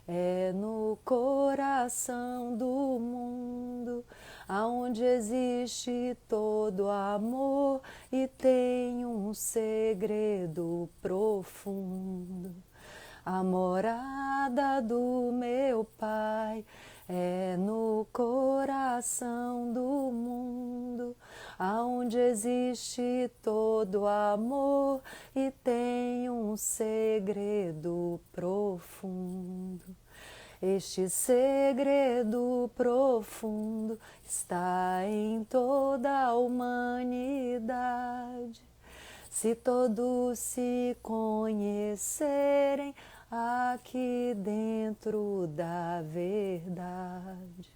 é no coração do mundo, aonde existe todo amor e tem um segredo profundo. A morada do meu Pai é no coração do mundo, aonde existe todo amor e tem um segredo profundo. Este segredo profundo está em toda a humanidade. Se todos se conhecerem aqui dentro da verdade,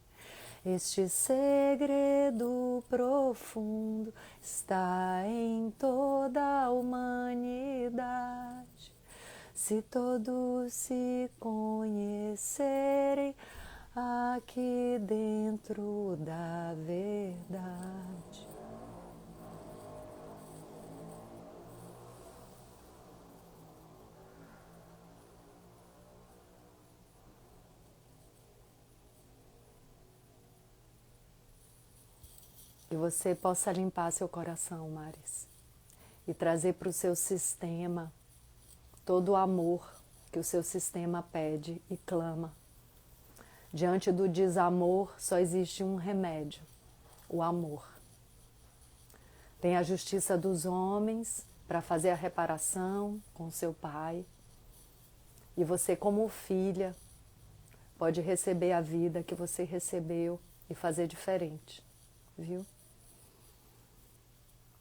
este segredo profundo está em toda a humanidade. Se todos se conhecerem aqui dentro da verdade. Que você possa limpar seu coração, Maris, e trazer para o seu sistema todo o amor que o seu sistema pede e clama. Diante do desamor só existe um remédio, o amor. Tem a justiça dos homens para fazer a reparação com seu pai. E você, como filha, pode receber a vida que você recebeu e fazer diferente, viu?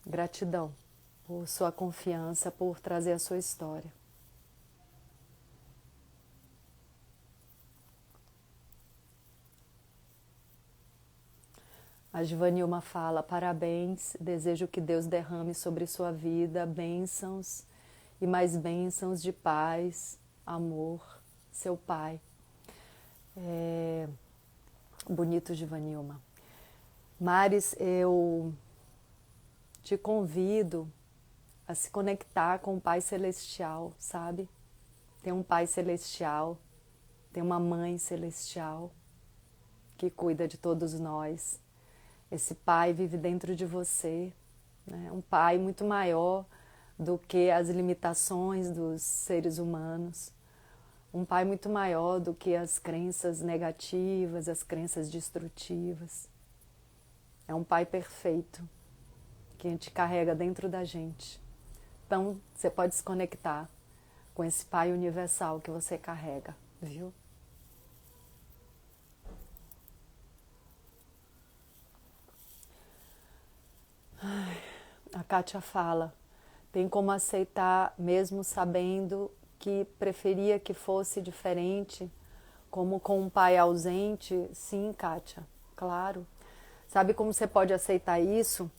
Gratidão por sua confiança, por trazer a sua história. A Givanilma fala: parabéns, desejo que Deus derrame sobre sua vida bênçãos e mais bênçãos de paz, amor, seu pai. Bonito, Givanilma. Maris, eu te convido a se conectar com o Pai Celestial, sabe? Tem um Pai Celestial, tem uma Mãe Celestial que cuida de todos nós. Esse Pai vive dentro de você, né? Um Pai muito maior do que as limitações dos seres humanos. Um pai muito maior do que as crenças negativas, as crenças destrutivas. É um pai perfeito que a gente carrega dentro da gente. Então, você pode se conectar com esse pai universal que você carrega, viu? A Kátia fala, tem como aceitar mesmo sabendo que preferia que fosse diferente, como com um pai ausente? Sim, Kátia, claro. Sabe como você pode aceitar isso?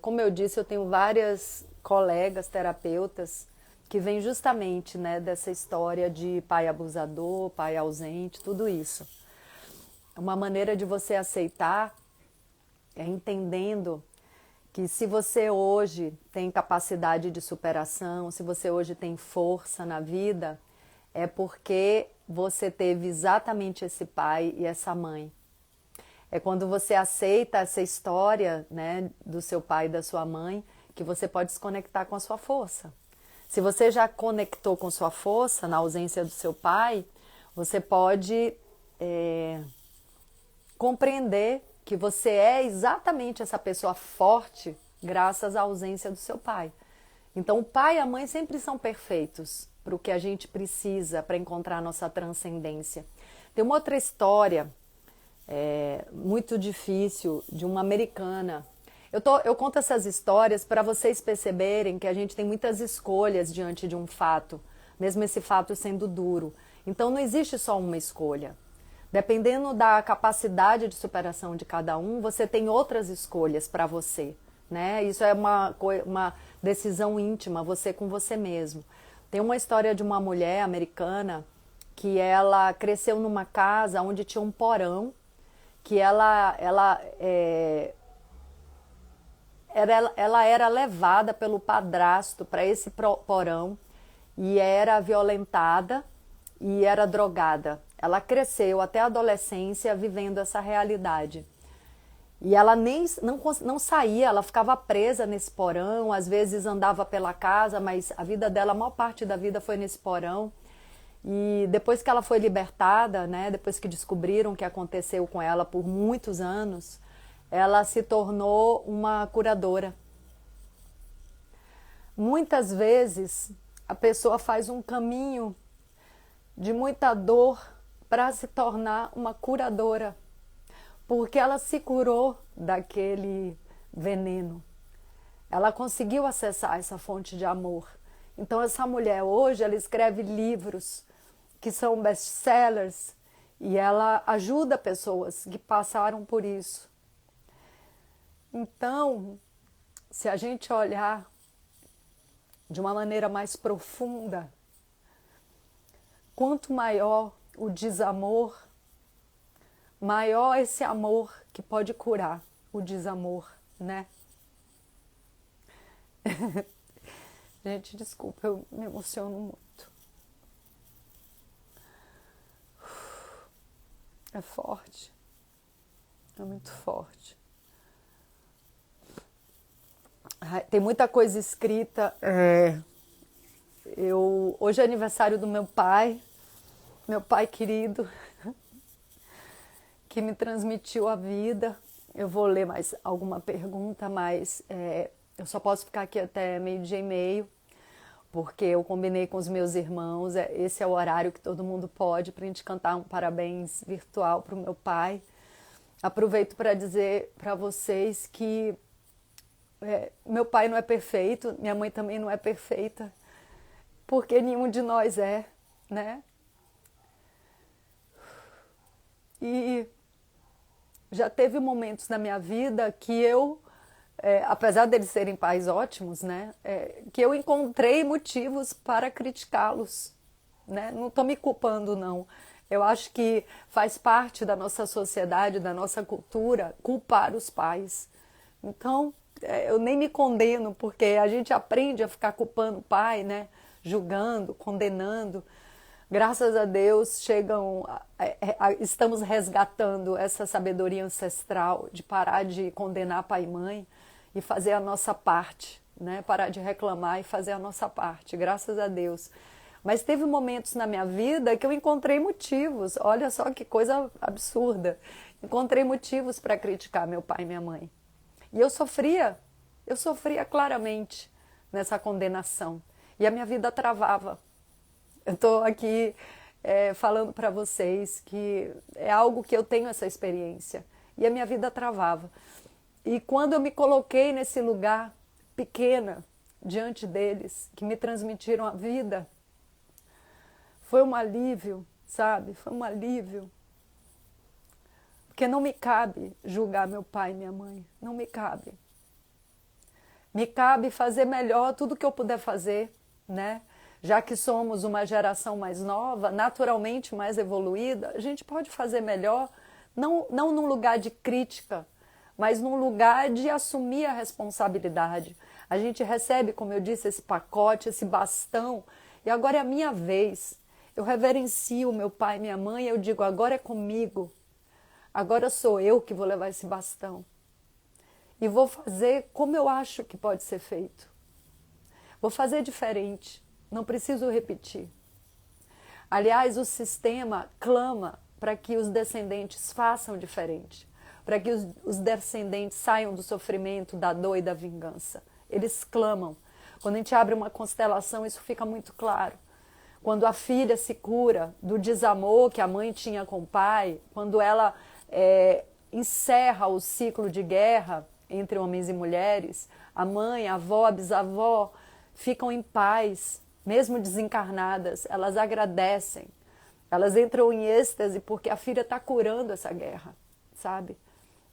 Como eu disse, eu tenho várias colegas terapeutas que vêm justamente, né, dessa história de pai abusador, pai ausente, tudo isso. Uma maneira de você aceitar é entendendo que se você hoje tem capacidade de superação, se você hoje tem força na vida, é porque você teve exatamente esse pai e essa mãe. É quando você aceita essa história, né, do seu pai e da sua mãe, que você pode se conectar com a sua força. Se você já conectou com sua força na ausência do seu pai, você pode compreender que você é exatamente essa pessoa forte graças à ausência do seu pai. Então, o pai e a mãe sempre são perfeitos para o que a gente precisa para encontrar a nossa transcendência. Tem uma outra história muito difícil de uma americana. Eu conto essas histórias para vocês perceberem que a gente tem muitas escolhas diante de um fato, mesmo esse fato sendo duro. Então, não existe só uma escolha. Dependendo da capacidade de superação de cada um, você tem outras escolhas para você, né? Isso é uma decisão íntima, você com você mesmo. Tem uma história de uma mulher americana que ela cresceu numa casa onde tinha um porão, que ela era levada pelo padrasto para esse porão e era violentada e era drogada. Ela cresceu até a adolescência vivendo essa realidade. E ela não saía, ela ficava presa nesse porão, às vezes andava pela casa, mas a vida dela, a maior parte da vida foi nesse porão. E depois que ela foi libertada, né, depois que descobriram o que aconteceu com ela por muitos anos, ela se tornou uma curadora. Muitas vezes a pessoa faz um caminho de muita dor para se tornar uma curadora, porque ela se curou daquele veneno. Ela conseguiu acessar essa fonte de amor. Então essa mulher hoje, ela escreve livros que são best-sellers e ela ajuda pessoas que passaram por isso. Então, se a gente olhar de uma maneira mais profunda, quanto maior o desamor, maior esse amor que pode curar o desamor, né? Gente, desculpa, eu me emociono muito. É forte. É muito forte. Tem muita coisa escrita. Hoje é aniversário do meu pai querido, que me transmitiu a vida. Eu vou ler mais alguma pergunta, mas eu só posso ficar aqui até 12:30, porque eu combinei com os meus irmãos, esse é o horário que todo mundo pode, para a gente cantar um parabéns virtual para o meu pai. Aproveito para dizer para vocês que meu pai não é perfeito, minha mãe também não é perfeita, porque nenhum de nós é, né? E já teve momentos na minha vida que eu, apesar deles serem pais ótimos, né, que eu encontrei motivos para criticá-los, né? Não estou me culpando, não. Eu acho que faz parte da nossa sociedade, da nossa cultura, culpar os pais. Então, eu nem me condeno, porque a gente aprende a ficar culpando o pai, né? Julgando, condenando. Graças a Deus estamos resgatando essa sabedoria ancestral de parar de condenar pai e mãe e fazer a nossa parte, né? Parar de reclamar e fazer a nossa parte, graças a Deus. Mas teve momentos na minha vida que eu encontrei motivos, olha só que coisa absurda. Encontrei motivos para criticar meu pai e minha mãe. E eu sofria claramente nessa condenação. E a minha vida travava. Eu estou aqui falando para vocês que é algo que eu tenho essa experiência. E a minha vida travava. E quando eu me coloquei nesse lugar pequena, diante deles, que me transmitiram a vida, foi um alívio, sabe? Foi um alívio. Porque não me cabe julgar meu pai e minha mãe. Não me cabe. Me cabe fazer melhor tudo que eu puder fazer, né? Já que somos uma geração mais nova, naturalmente mais evoluída, a gente pode fazer melhor, não num lugar de crítica, mas num lugar de assumir a responsabilidade. A gente recebe, como eu disse, esse pacote, esse bastão, e agora é a minha vez. Eu reverencio meu pai e minha mãe, eu digo, agora é comigo. Agora sou eu que vou levar esse bastão. E vou fazer como eu acho que pode ser feito. Vou fazer diferente, não preciso repetir. Aliás, o sistema clama para que os descendentes façam diferente, para que os descendentes saiam do sofrimento, da dor e da vingança. Eles clamam. Quando a gente abre uma constelação, isso fica muito claro. Quando a filha se cura do desamor que a mãe tinha com o pai, quando ela encerra o ciclo de guerra entre homens e mulheres, a mãe, a avó, a bisavó ficam em paz, mesmo desencarnadas, elas agradecem, elas entram em êxtase porque a filha está curando essa guerra, sabe?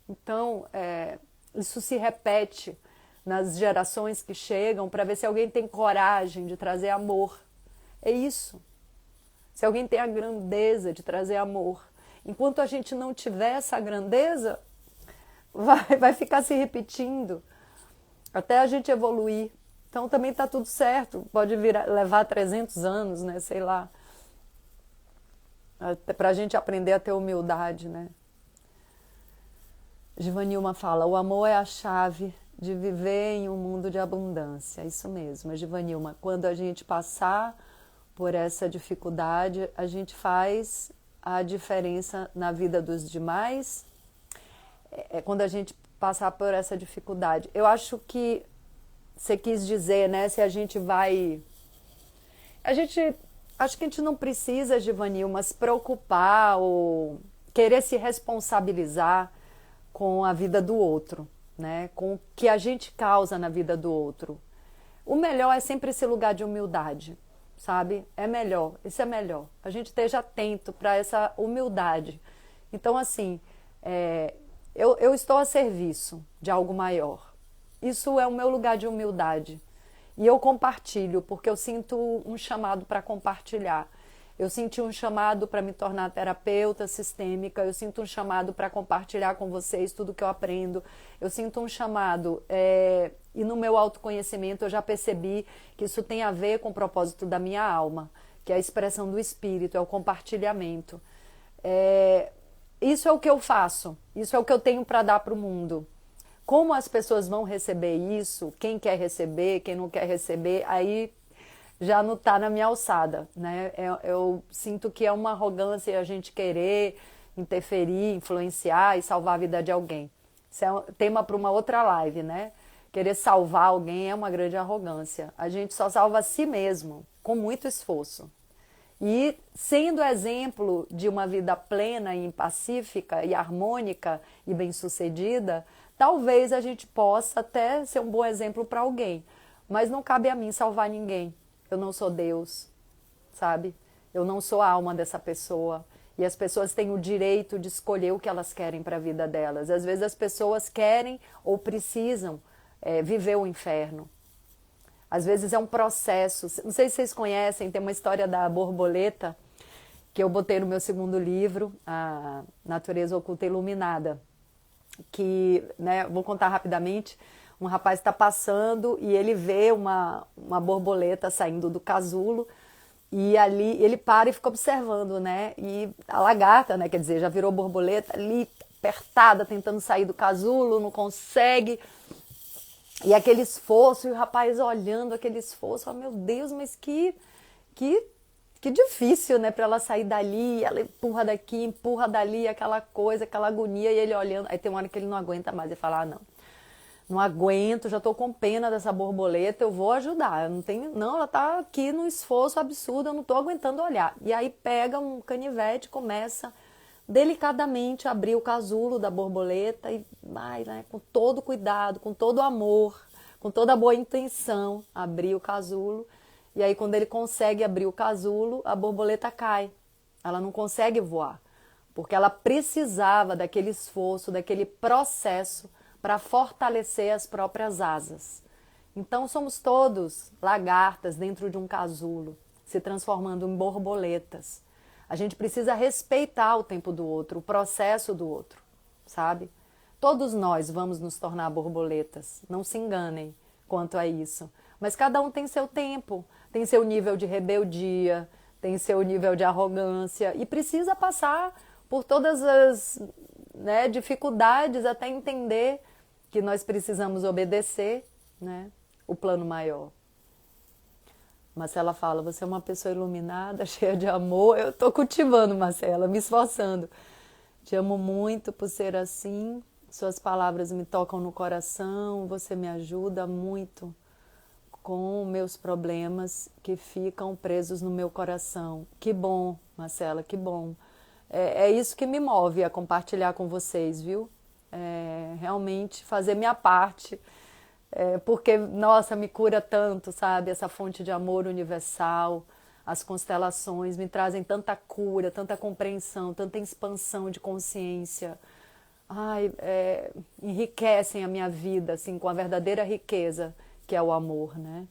Então, isso se repete nas gerações que chegam para ver se alguém tem coragem de trazer amor. É isso. Se alguém tem a grandeza de trazer amor. Enquanto a gente não tiver essa grandeza, vai ficar se repetindo até a gente evoluir. Então também está tudo certo. Pode levar 300 anos, né? Sei lá. Para a gente aprender a ter humildade, né? Givanilma fala, o amor é a chave de viver em um mundo de abundância. Isso mesmo, Givanilma. Quando a gente passar por essa dificuldade, a gente faz a diferença na vida dos demais. Quando a gente passar por essa dificuldade. Eu acho que você quis dizer, né, se a gente vai... Acho que a gente não precisa, Givanilma, se preocupar ou querer se responsabilizar com a vida do outro, né? Com o que a gente causa na vida do outro. O melhor é sempre esse lugar de humildade, sabe? É melhor, isso é melhor. A gente esteja atento para essa humildade. Então, assim, eu estou a serviço de algo maior. Isso é o meu lugar de humildade. E eu compartilho, porque eu sinto um chamado para compartilhar. Eu senti um chamado para me tornar terapeuta sistêmica, eu sinto um chamado para compartilhar com vocês tudo que eu aprendo, eu sinto um chamado, e no meu autoconhecimento eu já percebi que isso tem a ver com o propósito da minha alma, que é a expressão do espírito, é o compartilhamento. Isso é o que eu faço, isso é o que eu tenho para dar para o mundo. Como as pessoas vão receber isso, quem quer receber, quem não quer receber, aí já não está na minha alçada, né? Eu sinto que é uma arrogância a gente querer interferir, influenciar e salvar a vida de alguém. Isso é um tema para uma outra live, né? Querer salvar alguém é uma grande arrogância. A gente só salva a si mesmo, com muito esforço. E sendo exemplo de uma vida plena e pacífica e harmônica e bem-sucedida, talvez a gente possa até ser um bom exemplo para alguém. Mas não cabe a mim salvar ninguém. Eu não sou Deus, sabe? Eu não sou a alma dessa pessoa. E as pessoas têm o direito de escolher o que elas querem para a vida delas. Às vezes as pessoas querem ou precisam viver o inferno. Às vezes é um processo. Não sei se vocês conhecem, tem uma história da borboleta que eu botei no meu segundo livro, A Natureza Oculta e Iluminada. Que, né, vou contar rapidamente. Um rapaz está passando e ele vê uma borboleta saindo do casulo e ali ele para e fica observando, né? E a lagarta, né, quer dizer, já virou borboleta ali apertada, tentando sair do casulo, não consegue. E aquele esforço, e o rapaz olhando aquele esforço, oh, meu Deus, mas que que difícil, né, para ela sair dali, ela empurra daqui, empurra dali, aquela coisa, aquela agonia, e ele olhando, aí tem uma hora que ele não aguenta mais, ele fala, ah, não aguento, já tô com pena dessa borboleta, eu vou ajudar, eu não tenho, não, ela tá aqui num esforço absurdo, eu não tô aguentando olhar. E aí pega um canivete, começa delicadamente a abrir o casulo da borboleta e vai, né, com todo cuidado, com todo amor, com toda a boa intenção, abrir o casulo. E aí quando ele consegue abrir o casulo, a borboleta cai. Ela não consegue voar, porque ela precisava daquele esforço, daquele processo para fortalecer as próprias asas. Então somos todos lagartas dentro de um casulo, se transformando em borboletas. A gente precisa respeitar o tempo do outro, o processo do outro, sabe? Todos nós vamos nos tornar borboletas, não se enganem quanto a isso. Mas cada um tem seu tempo, tem seu nível de rebeldia, tem seu nível de arrogância e precisa passar por todas as, né, dificuldades até entender que nós precisamos obedecer, né, o plano maior. Marcela fala, você é uma pessoa iluminada, cheia de amor. Eu estou cultivando, Marcela, me esforçando. Te amo muito por ser assim. Suas palavras me tocam no coração. Você me ajuda muito com meus problemas que ficam presos no meu coração. Que bom, Marcela, que bom. É isso que me move a compartilhar com vocês, viu? Realmente fazer minha parte. Porque, nossa, me cura tanto, sabe? Essa fonte de amor universal, as constelações me trazem tanta cura, tanta compreensão, tanta expansão de consciência. Ai, enriquecem a minha vida, assim, com a verdadeira riqueza que é o amor, né?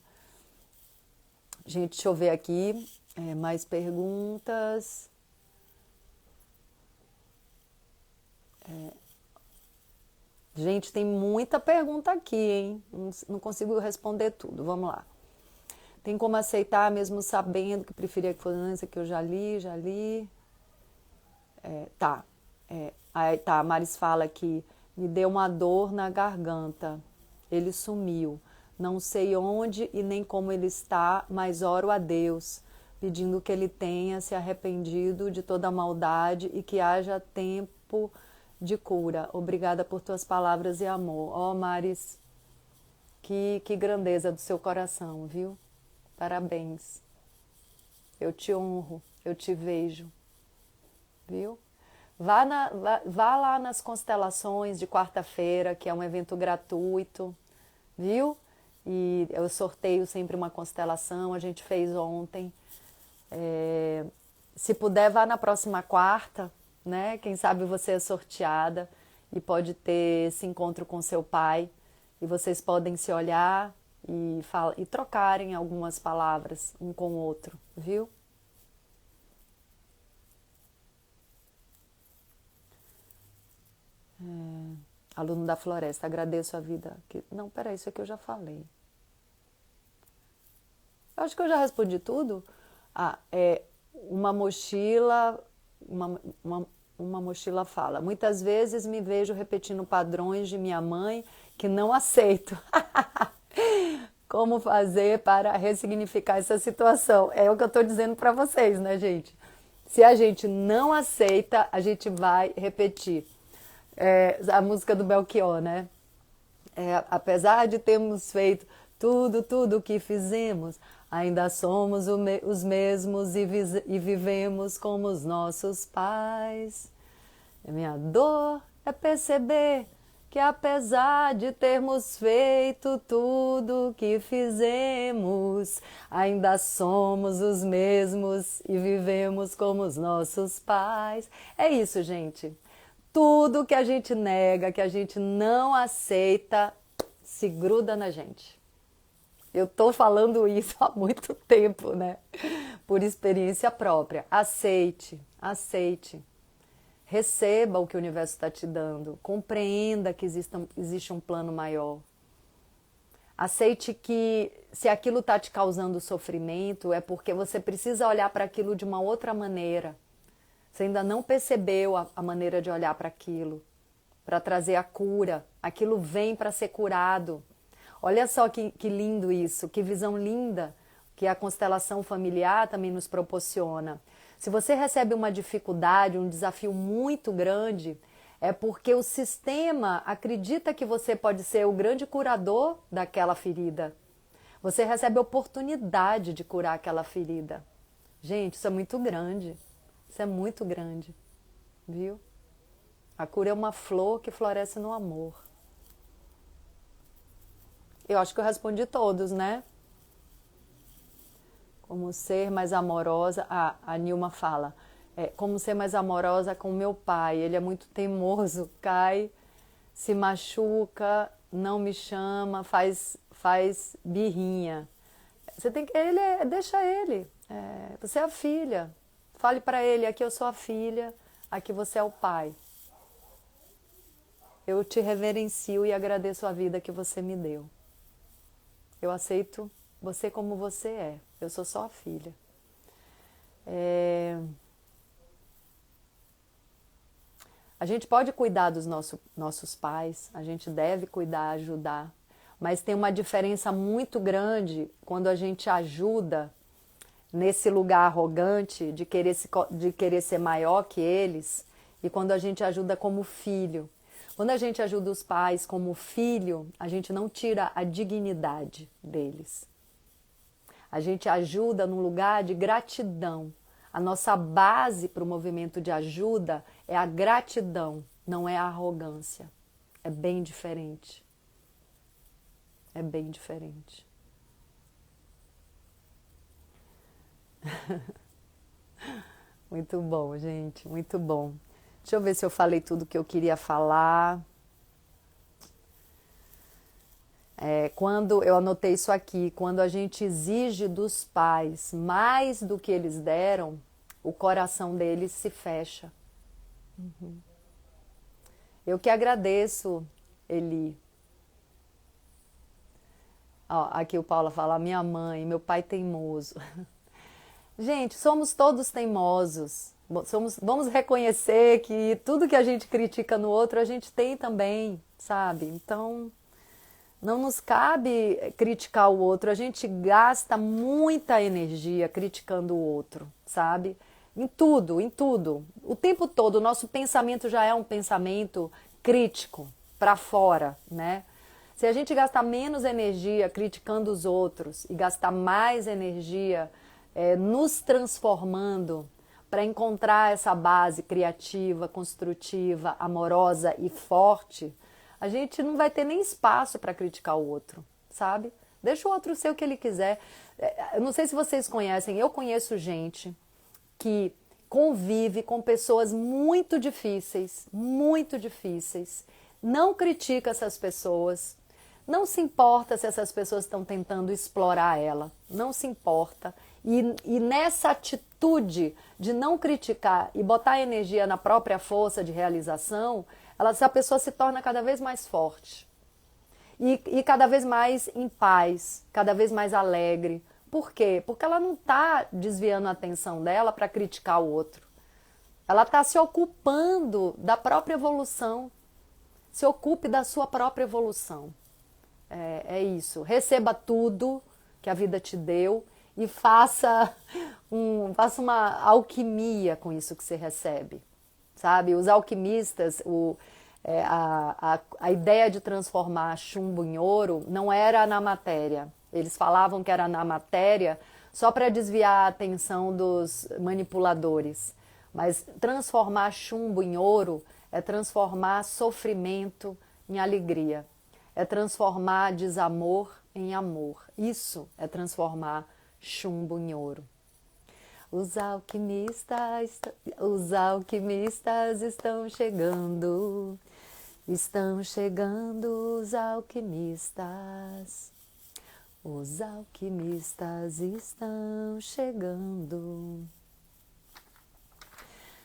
Gente, deixa eu ver aqui, mais perguntas. Gente, tem muita pergunta aqui, hein? Não consigo responder tudo. Vamos lá. Tem como aceitar mesmo sabendo que preferia que fosse antes, que eu já li. Tá. Aí tá, a Maris fala que me deu uma dor na garganta. Ele sumiu. Não sei onde e nem como ele está, mas oro a Deus, pedindo que ele tenha se arrependido de toda a maldade e que haja tempo de cura. Obrigada por tuas palavras e amor. Ó, Maris, que grandeza do seu coração, viu? Parabéns. Eu te honro, eu te vejo, viu? Vá lá nas constelações de quarta-feira, que é um evento gratuito, viu? E eu sorteio sempre uma constelação, a gente fez ontem. Se puder, vá na próxima quarta, né? Quem sabe você é sorteada e pode ter esse encontro com seu pai e vocês podem se olhar e trocarem algumas palavras um com o outro, viu? Aluno da floresta, agradeço a vida. Não, peraí, isso aqui eu já falei. Eu acho que eu já respondi tudo. Uma mochila, uma mochila fala, muitas vezes me vejo repetindo padrões de minha mãe que não aceito. Como fazer para ressignificar essa situação? É o que eu estou dizendo para vocês, né, gente? Se a gente não aceita, a gente vai repetir. A música do Belchior, né? Apesar de termos feito tudo o que fizemos, ainda somos os mesmos e vivemos como os nossos pais. Minha dor é perceber que apesar de termos feito tudo o que fizemos, ainda somos os mesmos e vivemos como os nossos pais. É isso, gente. Tudo que a gente nega, que a gente não aceita, se gruda na gente. Eu tô falando isso há muito tempo, né? Por experiência própria. Aceite, aceite. Receba o que o universo está te dando. Compreenda que existe um plano maior. Aceite que se aquilo está te causando sofrimento, é porque você precisa olhar para aquilo de uma outra maneira. Você ainda não percebeu a maneira de olhar para aquilo, para trazer a cura. Aquilo vem para ser curado. Olha só que lindo isso, que visão linda. que a constelação familiar também nos proporciona. Se você recebe uma dificuldade, um desafio muito grande, é porque o sistema acredita que você pode ser o grande curador daquela ferida. Você recebe a oportunidade de curar aquela ferida. Gente, isso é muito grande. Isso é muito grande. Viu? A cura é uma flor que floresce no amor. Eu acho que eu respondi todos, né? Como ser mais amorosa. A Nilma fala. Como ser mais amorosa com meu pai. Ele é muito teimoso, cai, se machuca, não me chama, faz birrinha. Você tem que. Deixa ele. Você é a filha. Fale para ele: aqui eu sou a filha, aqui você é o pai. Eu te reverencio e agradeço a vida que você me deu. Eu aceito você como você é. Eu sou só a filha. A gente pode cuidar dos nossos pais, a gente deve cuidar, ajudar, mas tem uma diferença muito grande quando a gente ajuda nesse lugar arrogante de querer ser maior que eles e quando a gente ajuda como filho. Quando a gente ajuda os pais como filho, a gente não tira a dignidade deles. A gente ajuda num lugar de gratidão. A nossa base para o movimento de ajuda é a gratidão, não é a arrogância. É bem diferente. É bem diferente. Muito bom, gente, muito bom. Deixa eu ver se eu falei tudo que eu queria falar. Quando eu anotei isso aqui, quando a gente exige dos pais mais do que eles deram, o coração deles se fecha. Eu que agradeço, Eli. Ó, aqui o Paula fala, minha mãe, meu pai teimoso. Gente, somos todos teimosos. Vamos reconhecer que tudo que a gente critica no outro, a gente tem também, sabe? Então, não nos cabe criticar o outro. A gente gasta muita energia criticando o outro, sabe? Em tudo, em tudo. O tempo todo, o nosso pensamento já é um pensamento crítico, para fora, né? Se a gente gastar menos energia criticando os outros e gastar mais energia nos transformando para encontrar essa base criativa, construtiva, amorosa e forte, a gente não vai ter nem espaço para criticar o outro, sabe? Deixa o outro ser o que ele quiser. Eu não sei se vocês conhecem, eu conheço gente que convive com pessoas muito difíceis, não critica essas pessoas, não se importa se essas pessoas estão tentando explorar ela, não se importa. E nessa atitude de não criticar e botar energia na própria força de realização, essa pessoa se torna cada vez mais forte. E cada vez mais em paz, cada vez mais alegre. Por quê? Porque ela não está desviando a atenção dela para criticar o outro. Ela está se ocupando da própria evolução. Se ocupe da sua própria evolução. É isso. Receba tudo que a vida te deu e faça uma alquimia com isso que você recebe. Sabe? Os alquimistas, a ideia de transformar chumbo em ouro não era na matéria. Eles falavam que era na matéria só para desviar a atenção dos manipuladores. Mas transformar chumbo em ouro é transformar sofrimento em alegria. É transformar desamor em amor. Isso é transformar chumbo em ouro. Os alquimistas estão chegando. Estão chegando os alquimistas. Os alquimistas estão chegando.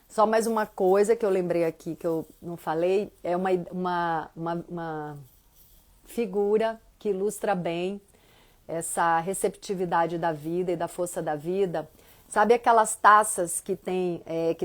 Só mais uma coisa que eu lembrei aqui, que eu não falei, é uma figura que ilustra bem essa receptividade da vida e da força da vida. Sabe aquelas taças que tem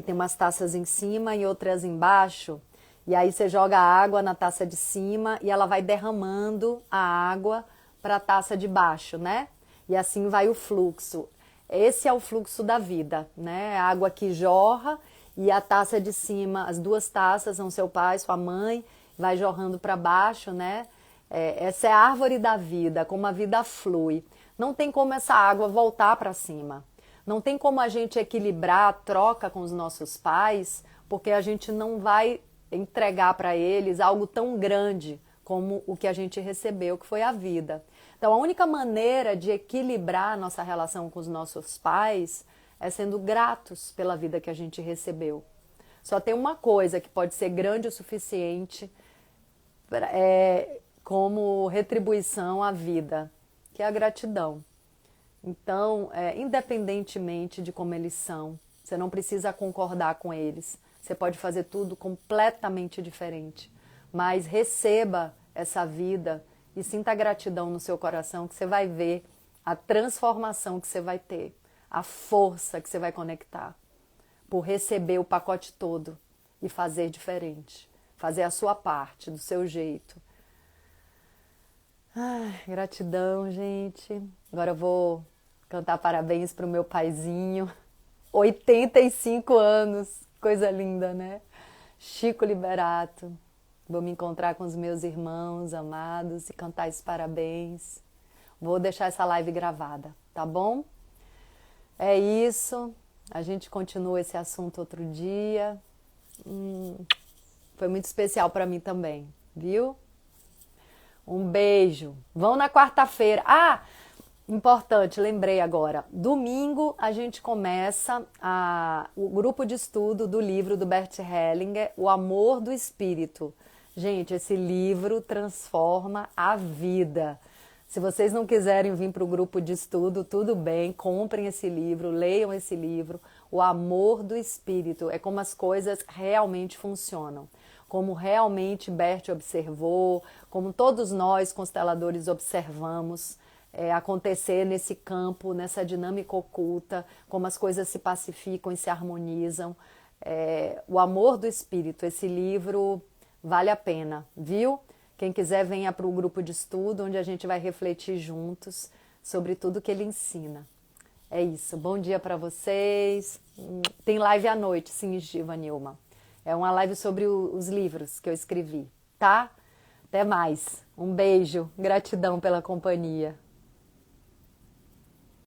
umas taças em cima e outras embaixo? E aí você joga a água na taça de cima e ela vai derramando a água para a taça de baixo, né? e assim vai o fluxo. Esse é o fluxo da vida, né? A água que jorra e a taça de cima, as duas taças são seu pai, sua mãe, vai jorrando para baixo, né? Essa é a árvore da vida, como a vida flui. Não tem como essa água voltar para cima. Não tem como a gente equilibrar a troca com os nossos pais, porque a gente não vai entregar para eles algo tão grande como o que a gente recebeu, que foi a vida. Então, a única maneira de equilibrar a nossa relação com os nossos pais é sendo gratos pela vida que a gente recebeu. Só tem uma coisa que pode ser grande o suficiente como retribuição à vida, que é a gratidão. Então, independentemente de como eles são, você não precisa concordar com eles. Você pode fazer tudo completamente diferente. Mas receba essa vida e sinta gratidão no seu coração, que você vai ver a transformação que você vai ter, a força que você vai conectar por receber o pacote todo e fazer diferente, fazer a sua parte, do seu jeito. Ai, gratidão, gente. Agora eu vou cantar parabéns pro meu paizinho. 85 anos, coisa linda, né? Chico Liberato. Vou me encontrar com os meus irmãos amados e cantar esses parabéns. Vou deixar essa live gravada, tá bom? É isso. A gente continua esse assunto outro dia. Foi muito especial para mim também, viu? Um beijo. Vão na quarta-feira. Ah, importante, lembrei agora. Domingo a gente começa o grupo de estudo do livro do Bert Hellinger, O Amor do Espírito. Gente, esse livro transforma a vida. Se vocês não quiserem vir para o grupo de estudo, tudo bem, comprem esse livro, leiam esse livro. O Amor do Espírito é como as coisas realmente funcionam. Como realmente Bert observou, como todos nós consteladores observamos acontecer nesse campo, nessa dinâmica oculta, como as coisas se pacificam e se harmonizam. O Amor do Espírito, esse livro vale a pena, viu? Quem quiser venha para o grupo de estudo, onde a gente vai refletir juntos sobre tudo que ele ensina. É isso, bom dia para vocês. Tem live à noite, sim, Giva Nilma. É uma live sobre os livros que eu escrevi, tá? Até mais. Um beijo, gratidão pela companhia.